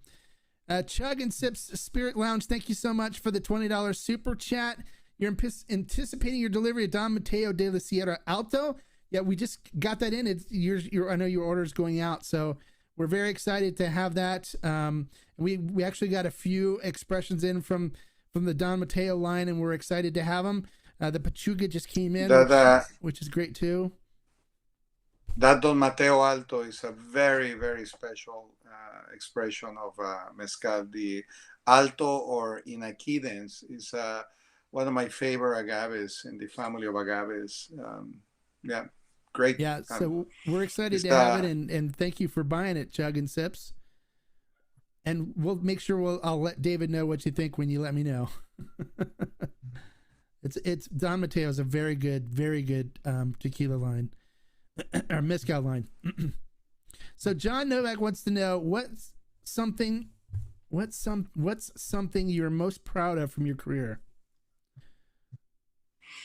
Chug and Sips Spirit Lounge, thank you so much for the $20 super chat. You're anticipating your delivery of Don Mateo de la Sierra Alto. Yeah, we just got that in. I know your order is going out, so we're very excited to have that. We actually got a few expressions in from the Don Mateo line, and we're excited to have them. The Pachuga just came in, which is great too. That Don Mateo Alto is a very, very special expression of mezcal. The Alto, or Inaquidens, is one of my favorite agaves in the family of agaves. Great. Yeah, so we're excited to have it, and thank you for buying it, Chug and Sips. and we'll make sure I'll let David know what you think when you let me know. It's Don Mateo's a very good tequila line or mezcal line. So John Novak wants to know what's something you're most proud of from your career.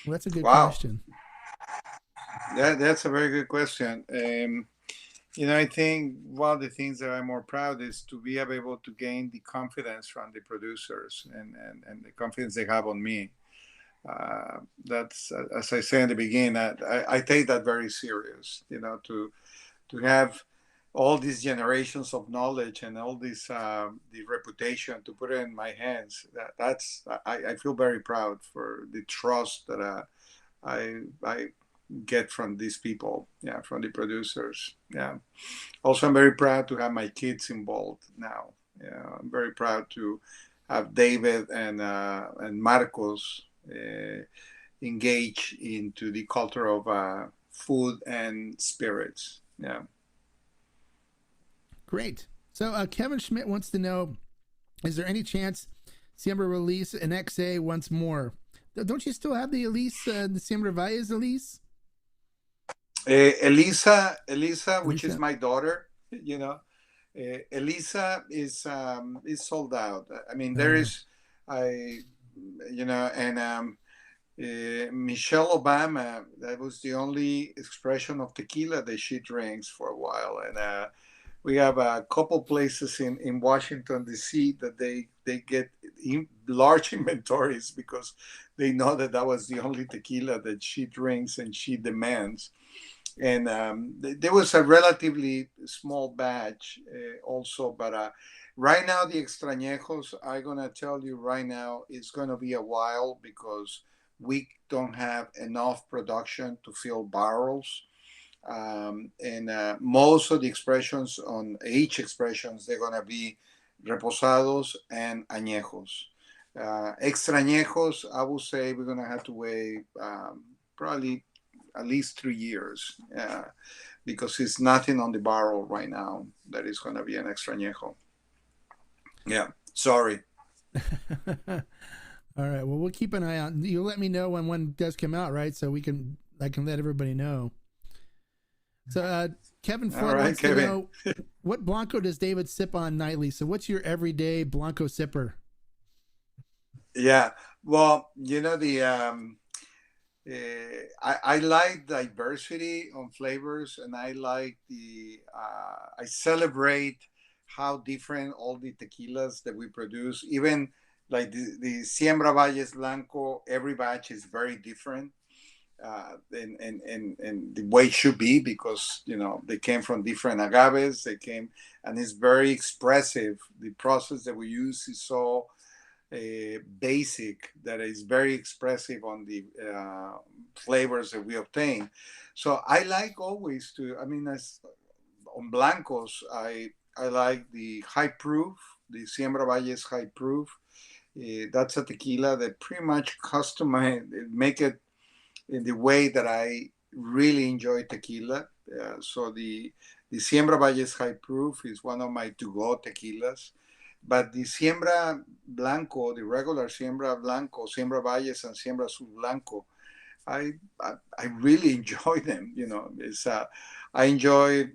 Well, that's a good question. That's a very good question. I think one of the things that I'm more proud is to be able to gain the confidence from the producers and the confidence they have on me. That's, as I say in the beginning, I take that very serious, to have all these generations of knowledge and all this the reputation to put it in my hands. I feel very proud for the trust that I get from these people, from the producers. Also, I'm very proud to have my kids involved now. I'm very proud to have David and Marcos engage into the culture of food and spirits. Great. So Kevin Schmidt wants to know, is there any chance Siembra release an XA once more? Don't you still have the Elise, the Siembra Valles Elise? Elisa, which is my daughter, Elisa is sold out. I mean, there is, Michelle Obama, that was the only expression of tequila that she drinks for a while. And we have a couple places in Washington, D.C. that they get large inventories because they know that was the only tequila that she drinks and she demands. And there was a relatively small batch also, but right now the extrañejos, I'm going to tell you right now, it's going to be a while because we don't have enough production to fill barrels. And most of the expressions on each expressions, they're going to be reposados and añejos. Extrañejos, I would say we're going to have to wait probably at least 3 years because it's nothing on the barrel right now that is going to be an extrañejo. Yeah, sorry. All right, well, we'll keep an eye on. You'll let me know when one does come out, right? So I can let everybody know. So Kevin Flood wants to know, what Blanco does David sip on nightly? So what's your everyday Blanco sipper? Yeah, well, I like diversity on flavors, and I like I celebrate how different all the tequilas that we produce, even like the Siembra Valles Blanco, every batch is very different. And the way it should be, because they came from different agaves, and it's very expressive. The process that we use is so basic that is very expressive on the flavors that we obtain. So I like always as on blancos, I like the high proof, the Siembra Valles high proof. That's a tequila that pretty much customize, make it in the way that I really enjoy tequila. So the Siembra Valles high proof is one of my to-go tequilas. But the Siembra Blanco, the regular Siembra Blanco, Siembra Valles and Siembra Azul Blanco, I really enjoy them. I enjoy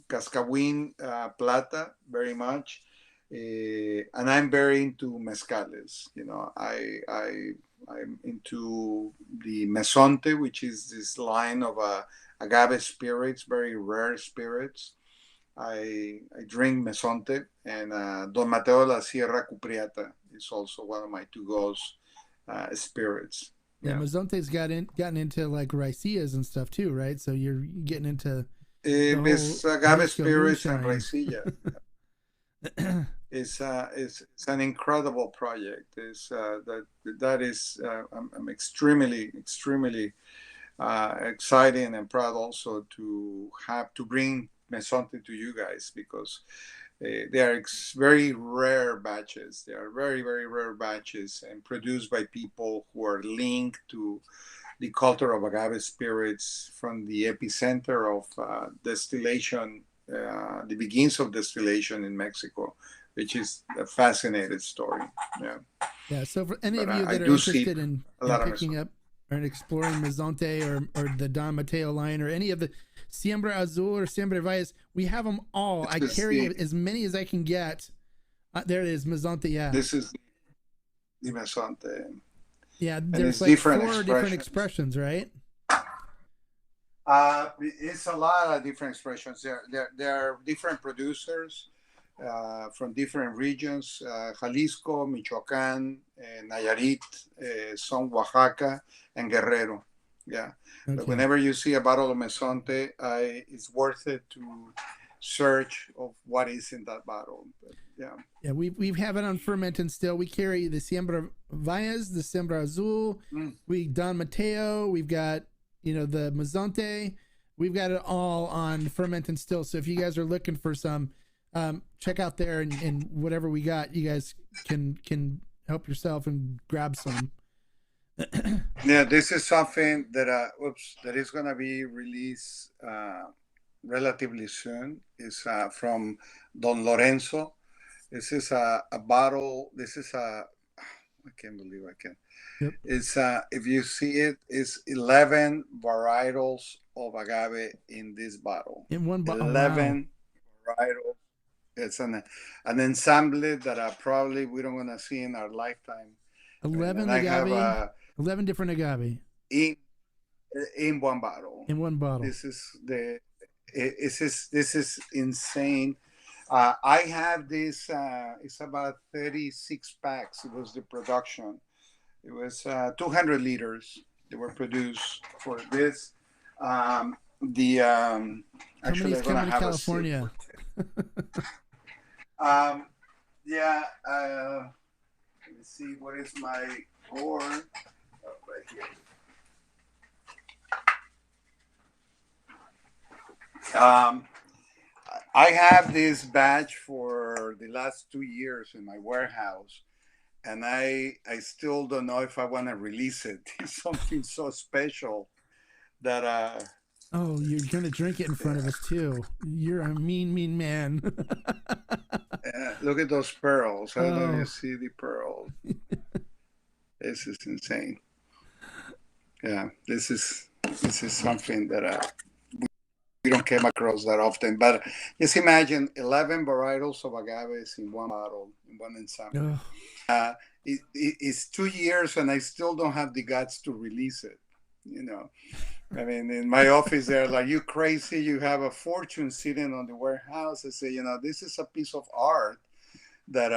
Cascahuín Plata very much, and I'm very into mezcales. I'm into the Mesonte, which is this line of agave spirits, very rare spirits. I drink Mesonte, and Don Mateo de la Sierra Cupriata is also one of my to-goes spirits. Yeah, Mesonte's gotten into like raicillas and stuff too, right? So you're getting into it's agave spirits and raicilla. It's an incredible project. I'm extremely excited and proud also to bring Mesonte to you guys, because they are very rare batches. They are very, very rare batches and produced by people who are linked to the culture of agave spirits from the epicenter of distillation the beginnings of distillation in Mexico, which is a fascinating story. Yeah. Yeah. So for any But of you I that are do see interested in a lot of picking up or exploring Mezonte or the Don Mateo line or any of the Siembra Azul or Siembra Valles, we have them all. I carry as many as I can get. There it is, Mezonte. Yeah. This is the Mezonte. Yeah. And There's it's like four different expressions, right? It's a lot of different expressions. There are different producers from different regions: Jalisco, Michoacán, Nayarit, some Oaxaca, and Guerrero. Yeah, Okay. but whenever you see a bottle of Mezonte, it's worth it to search of what is in that bottle. But, yeah, we have it on ferment and still. We carry the Siembra Valles, the Siembra Azul, we Don Mateo, we've got the Mezonte, we've got it all on ferment and still. So if you guys are looking for some, check out there and whatever we got, you guys can help yourself and grab some. Yeah, this is something that that is gonna be released relatively soon. Is from Don Lorenzo. This is a bottle. This is I can't believe I can. Yep. It's if you see it, it's 11 varietals of agave in this bottle. In one bottle. 11 varietals. It's an ensemble that probably we don't want to see in our lifetime. 11 agave. 11 different agave. In one bottle. In one bottle. This is insane. I have this. It's about 36 packs. It was the production. It was 200 liters. They were produced for this. Actually, I'm gonna have California. Yeah. Let me see. What is my gourd? Right here. I have this batch for the last 2 years in my warehouse, and I still don't know if I want to release it. It's something so special that. Oh, you're gonna drink it in front of us too. You're a mean man. Look at those pearls. I don't know if you see the pearls. This is insane. Yeah, this is something that we don't come across that often. But just imagine 11 varietals of agaves in one bottle, in one ensemble. It's 2 years, and I still don't have the guts to release it. I mean, in my office, they're like, "You crazy? You have a fortune sitting on the warehouse." I say, this is a piece of art that,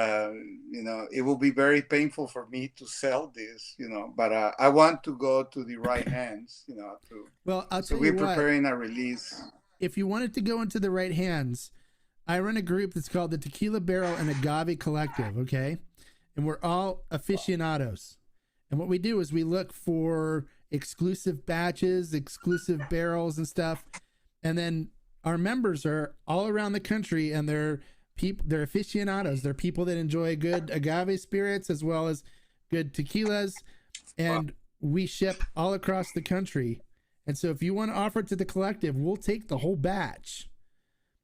it will be very painful for me to sell this, but I want to go to the right hands, Well, I'll tell you we're preparing a release. If you want it to go into the right hands, I run a group that's called the Tequila Barrel and Agave Collective, okay? And we're all aficionados. And what we do is we look for exclusive batches, exclusive barrels and stuff. And then our members are all around the country, and they're aficionados. They're people that enjoy good agave spirits as well as good tequilas. And we ship all across the country. And so if you want to offer it to the collective, we'll take the whole batch.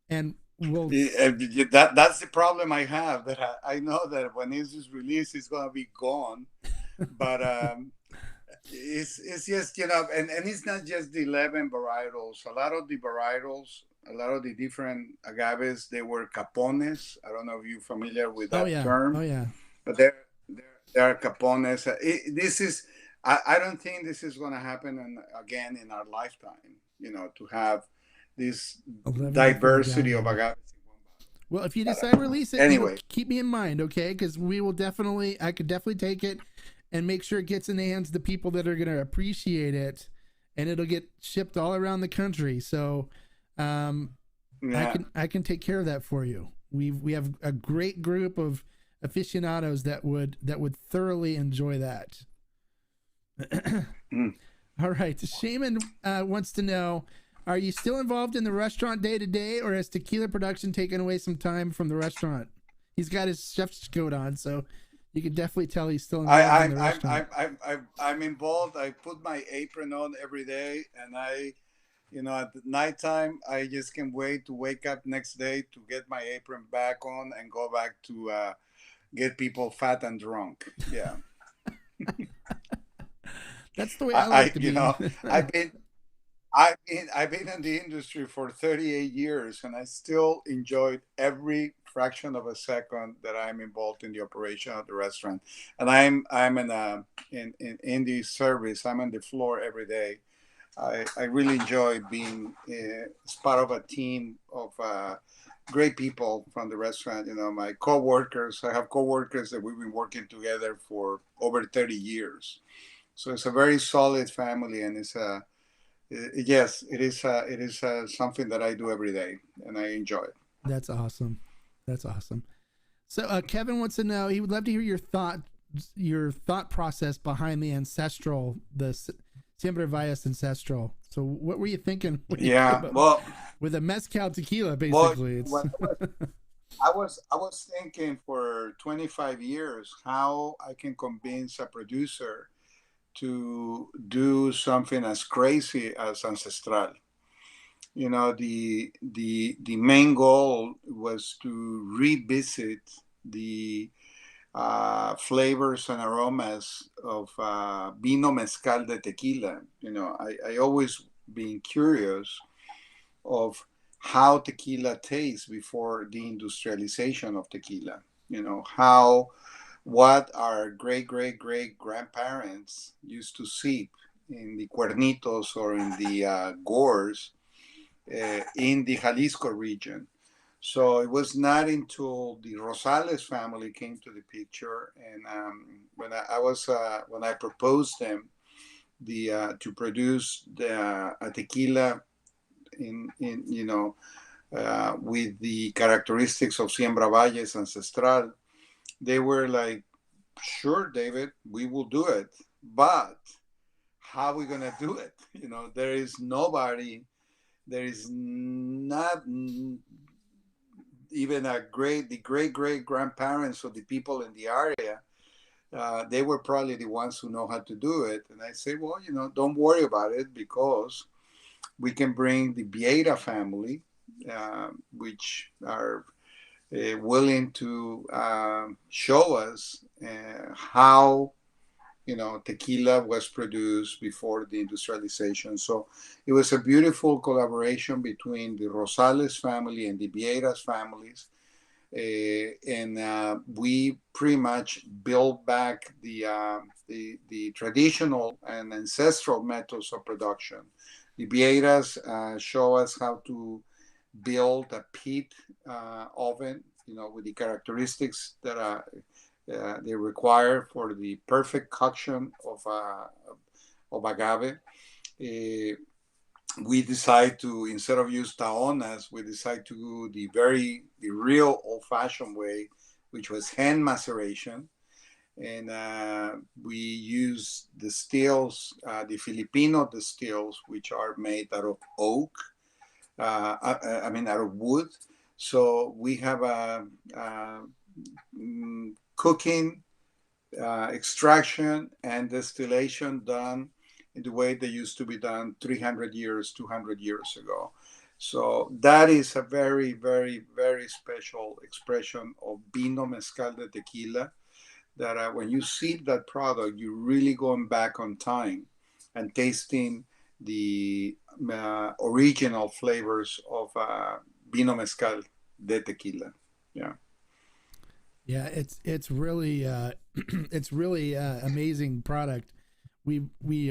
And we'll... That's the problem I have, that I know that when this is released, it's going to be gone. But it's just, and it's not just the 11 varietals. A lot of the varietals, a lot of the different agaves, they were capones. I don't know if you're familiar with that term. Oh, yeah. But there are capones. I don't think this is going to happen again in our lifetime, to have this diversity of agaves. Well, if you decide to release it, anyway, keep me in mind, okay? Because I could definitely take it and make sure it gets in the hands of the people that are going to appreciate it, and it'll get shipped all around the country. So I can take care of that for you. We have a great group of aficionados that would thoroughly enjoy that. All right. Shaman wants to know, are you still involved in the restaurant day to day, or has tequila production taken away some time from the restaurant? He's got his chef's coat on, so you can definitely tell he's still involved in the restaurant. I'm involved. I put my apron on every day, and At nighttime, I just can't wait to wake up next day to get my apron back on and go back to get people fat and drunk. Yeah. That's the way I like I to you be. know, I've been I've been in the industry for 38 years, and I still enjoyed every fraction of a second that I'm involved in the operation of the restaurant. And I'm in the service. I'm on the floor every day. I really enjoy being as part of a team of great people from the restaurant. My coworkers. I have coworkers that we've been working together for over 30 years. So it's a very solid family, and yes, it is something that I do every day, and I enjoy it. That's awesome. That's awesome. So Kevin wants to know. He would love to hear your thought process behind the Siembra Valles Ancestral. So what were you thinking when you came Yeah, up well, with a mezcal tequila? well, Basically, it's I was thinking for 25 years how I can convince a producer to do something as crazy as Ancestral. The main goal was to revisit the flavors and aromas of vino mezcal de tequila. I always been curious of how tequila tastes before the industrialization of tequila. How what our great great great grandparents used to sip in the cuernitos or in the gores in the Jalisco region. So it was not until the Rosales family came to the picture, and when I proposed them to produce a tequila with the characteristics of Siembra Valles Ancestral, they were like, "Sure, David, we will do it, but how are we gonna do it? There is nobody. There is not even the great great grandparents of the people in the area. They were probably the ones who know how to do it." And I say, well, don't worry about it, because we can bring the Vieira family, which are willing to show us how tequila was produced before the industrialization. So it was a beautiful collaboration between the Rosales family and the Vieiras families. And we pretty much built back the traditional and ancestral methods of production. The Vieiras show us how to build a peat oven, with the characteristics that they require for the perfect coction of agave. Uh, we decide to, instead of use taonas, we decide to do the real old-fashioned way, which was hand maceration. And we use the stills, the Filipino distills, which are made out of oak. Out of wood. So we have a cooking, extraction, and distillation done in the way they used to be done 300 years, 200 years ago. So that is a very, very, very special expression of vino mezcal de tequila. That when you sip that product, you're really going back on time and tasting the original flavors of vino mezcal de tequila. Yeah. yeah, it's really it's really amazing product. We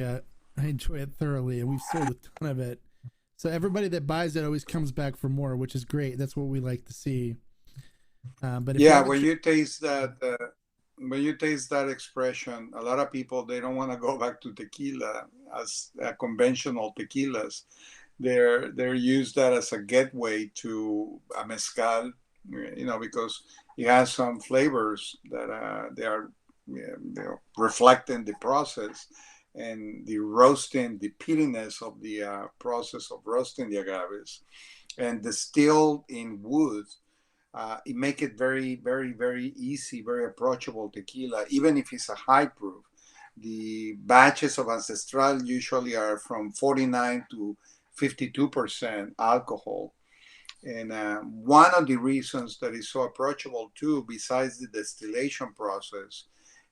I enjoy it thoroughly, and we've sold a ton of it. So everybody that buys it always comes back for more, which is great. That's what we like to see. But if you Yeah, haven't, when you taste that expression, a lot of people, they don't want to go back to tequila as conventional tequilas. They're used that as a gateway to a mezcal, because it has some flavors that they are, reflecting the process and the roasting, the pittiness of the process of roasting the agaves, and distilled in wood. It make it very, very, very easy, very approachable tequila, even if it's a high proof. The batches of Ancestral usually are from 49 to 52% alcohol. And one of the reasons that is so approachable too, besides the distillation process,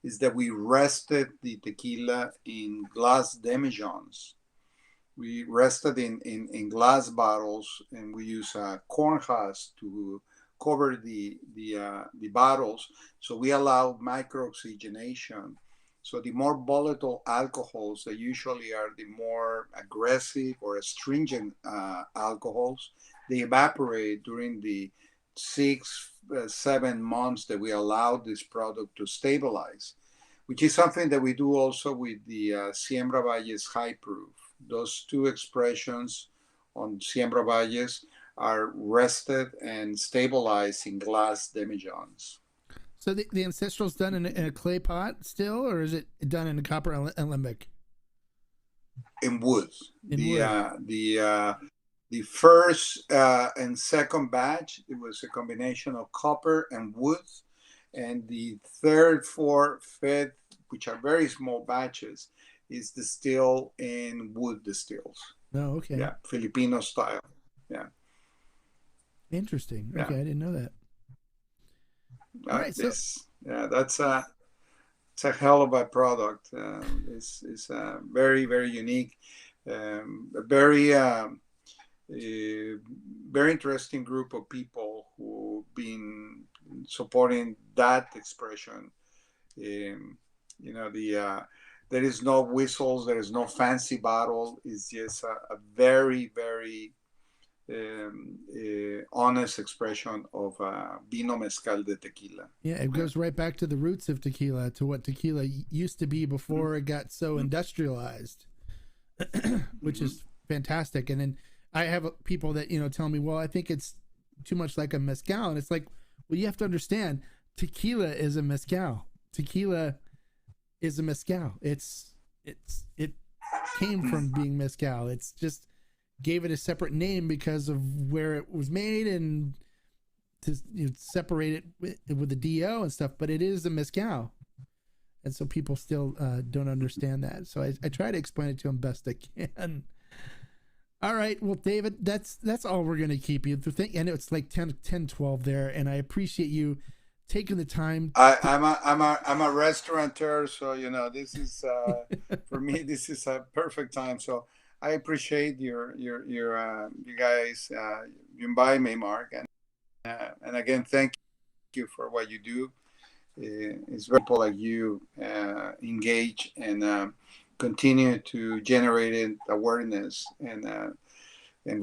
is that we rested the tequila in glass demijohns. We rested in glass bottles, and we use a corn husk to cover the bottles. So we allow micro-oxygenation. So the more volatile alcohols that usually are the more aggressive or astringent alcohols, they evaporate during the 7 months that we allow this product to stabilize, which is something that we do also with the Siembra Valles High Proof. Those two expressions on Siembra Valles are rested and stabilized in glass demijohns. So the ancestral's done in a clay pot still, or is it done in a copper alembic? In wood. Wood. The first and second batch, it was a combination of copper and wood, and the third, fourth, fifth, which are very small batches, is distilled in wood distills. Oh, okay. Yeah, Filipino style. Yeah. Interesting. Yeah. Okay, I didn't know that. All right, that's it's a hell of a product. It's very, very unique. A very very interesting group of people who've been supporting that expression. There is no whistles, there is no fancy bottle. It's just a very, very honest expression of vino mezcal de tequila. Yeah, it goes right back to the roots of tequila, to what tequila used to be before it got so industrialized, which is fantastic. And then I have people that tell me, well, I think it's too much like a mezcal, and it's like, well, you have to understand, tequila is a mezcal. Tequila is a mezcal. It came from being mezcal. It's just gave it a separate name because of where it was made and to separate it with the DO and stuff. But it is a mezcal, and so people still don't understand that. So I try to explain it to them best I can. All right, well, David, that's all we're gonna keep you. I know it's like 10-12 there, and I appreciate you taking the time. I'm a restaurateur, so this is for me. This is a perfect time. So I appreciate you guys. You invite me, Mark, and again, thank you for what you do. It's very people like you engage and continue to generate awareness and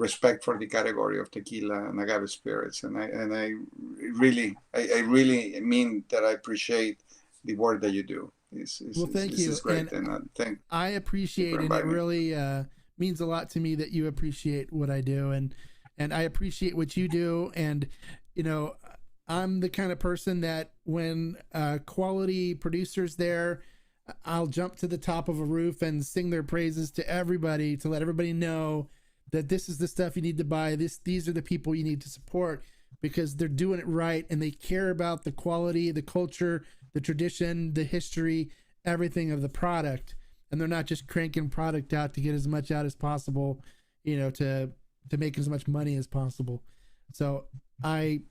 respect for the category of tequila and agave spirits. And I really mean that I appreciate the work that you do. Thank you. Is great. And I appreciate it. It really means a lot to me that you appreciate what I do, and I appreciate what you do. And I'm the kind of person that when quality producers there, I'll jump to the top of a roof and sing their praises to everybody to let everybody know that this is the stuff you need to buy. These are the people you need to support because they're doing it right and they care about the quality, the culture, the tradition, the history, everything of the product. And they're not just cranking product out to get as much out as possible, to make as much money as possible. So I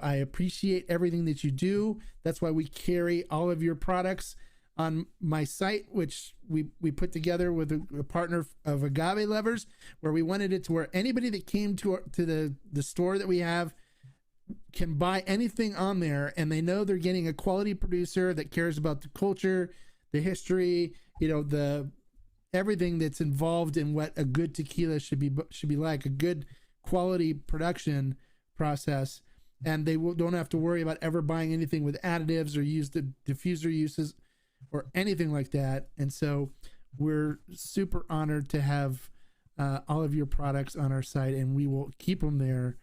appreciate everything that you do. That's why we carry all of your products on my site, which we put together with a partner of Agave Lovers, where we wanted it to where anybody that came to the store that we have can buy anything on there, and they know they're getting a quality producer that cares about the culture, the history, the everything that's involved in what a good tequila should be like, a good quality production process. And they don't have to worry about ever buying anything with additives or use the diffuser uses or anything like that. And so we're super honored to have all of your products on our site, and we will keep them there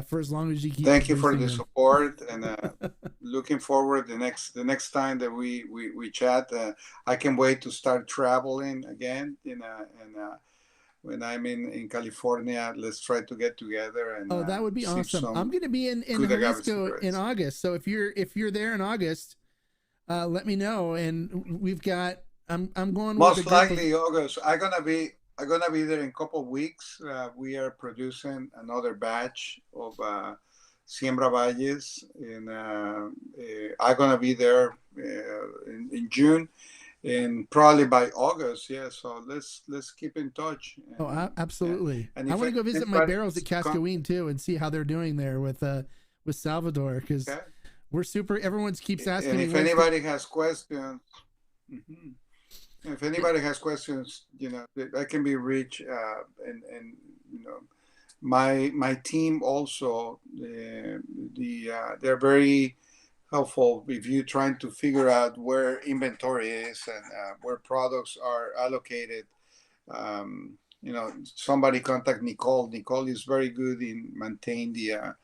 for as long as you keep. Thank you for the support, and looking forward the next time that we chat. I can't wait to start traveling again. When I'm in California, let's try to get together and. Oh, that would be awesome! I'm going to be in Jalisco in August, so if you're there in August, let me know. And we've got I'm going most likely August. I'm gonna be I'm gonna be there in a couple of weeks. We are producing another batch of Siembra Valles, and I'm gonna be there in June, and probably by August. Yeah, so let's keep in touch. Oh, absolutely. And I if want to go visit my barrels at Cascaween too and see how they're doing there with Salvador, because okay. we're super. Everyone keeps asking And me. if anybody has questions, mhm. If anybody has questions, that can be reached, and my team also, they're very helpful if you're trying to figure out where inventory is and where products are allocated. Somebody contact Nicole. Nicole is very good in maintaining the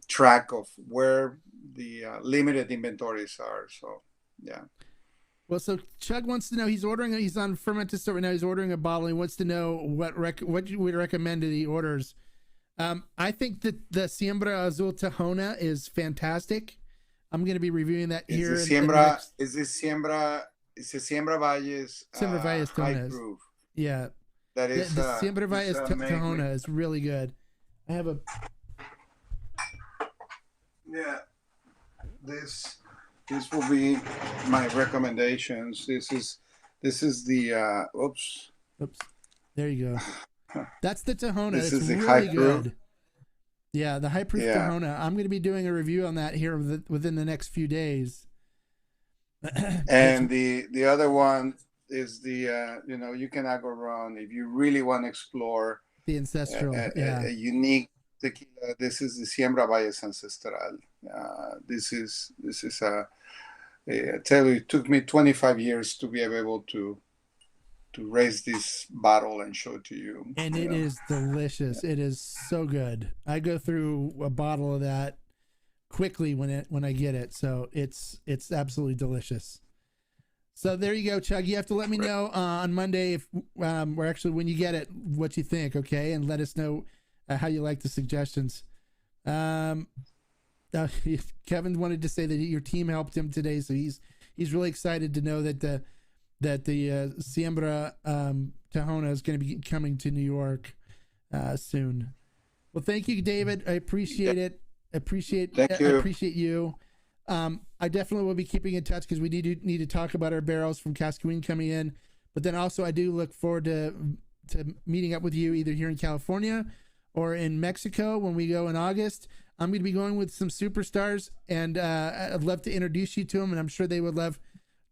track of where the limited inventories are. So, yeah. Well, so Chug wants to know, he's on Fermented Store right now. He's ordering a bottle. He wants to know what you would recommend that he orders. I think that the Siembra Azul Tahona is fantastic. I'm going to be reviewing that here. Is the Siembra Valles Siembra Valles high Tahona. proof? Yeah. That is the Siembra Valles Tahona is really good. I have a. Yeah. This will be my recommendations. This is the oops. There you go. That's the Tahona. This is the really high good. proof. Yeah, the high proof Tahona. I'm going to be doing a review on that here within the next few days. And the other one is the you cannot go wrong if you really want to explore the ancestral, a unique tequila. This is the Siembra Valles Ancestral. This is I tell you, it took me 25 years to be able to raise this bottle and show it to you. And it is delicious. It is so good. I go through a bottle of that quickly when I get it. So it's absolutely delicious. So there you go, Chug. You have to let me know on Monday if or actually when you get it, what you think, okay? And let us know how you like the suggestions. Kevin wanted to say that your team helped him today, so he's really excited to know that the Siembra Tahona is going to be coming to New York soon. Well, thank you, David. I appreciate it. I appreciate you. I definitely will be keeping in touch because we need to talk about our barrels from Cascaween coming in. But then also I do look forward to meeting up with you either here in California or in Mexico when we go in August. I'm going to be going with some superstars, and I'd love to introduce you to them, and I'm sure they would love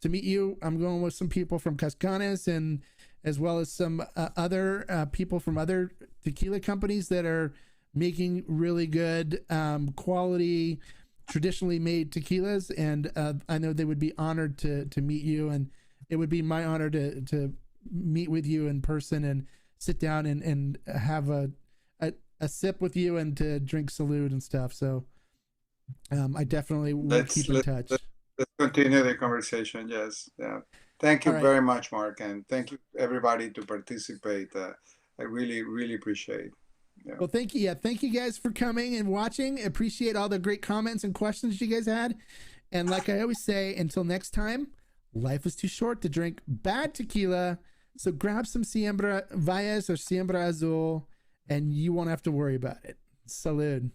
to meet you. I'm going with some people from Cascanes and as well as some other people from other tequila companies that are making really good quality, traditionally made tequilas. And I know they would be honored to meet you, and it would be my honor to meet with you in person and sit down and have a sip with you and to drink salute and stuff. So I definitely will keep in touch. Let's continue the conversation. Yes. Yeah. Thank you very much, Mark. And thank you everybody to participate. I really, really appreciate it. Yeah. Well, thank you. Yeah. Thank you guys for coming and watching. Appreciate all the great comments and questions you guys had. And like I always say, until next time, life is too short to drink bad tequila. So grab some Siembra Valles or Siembra Azul and you won't have to worry about it. Salud.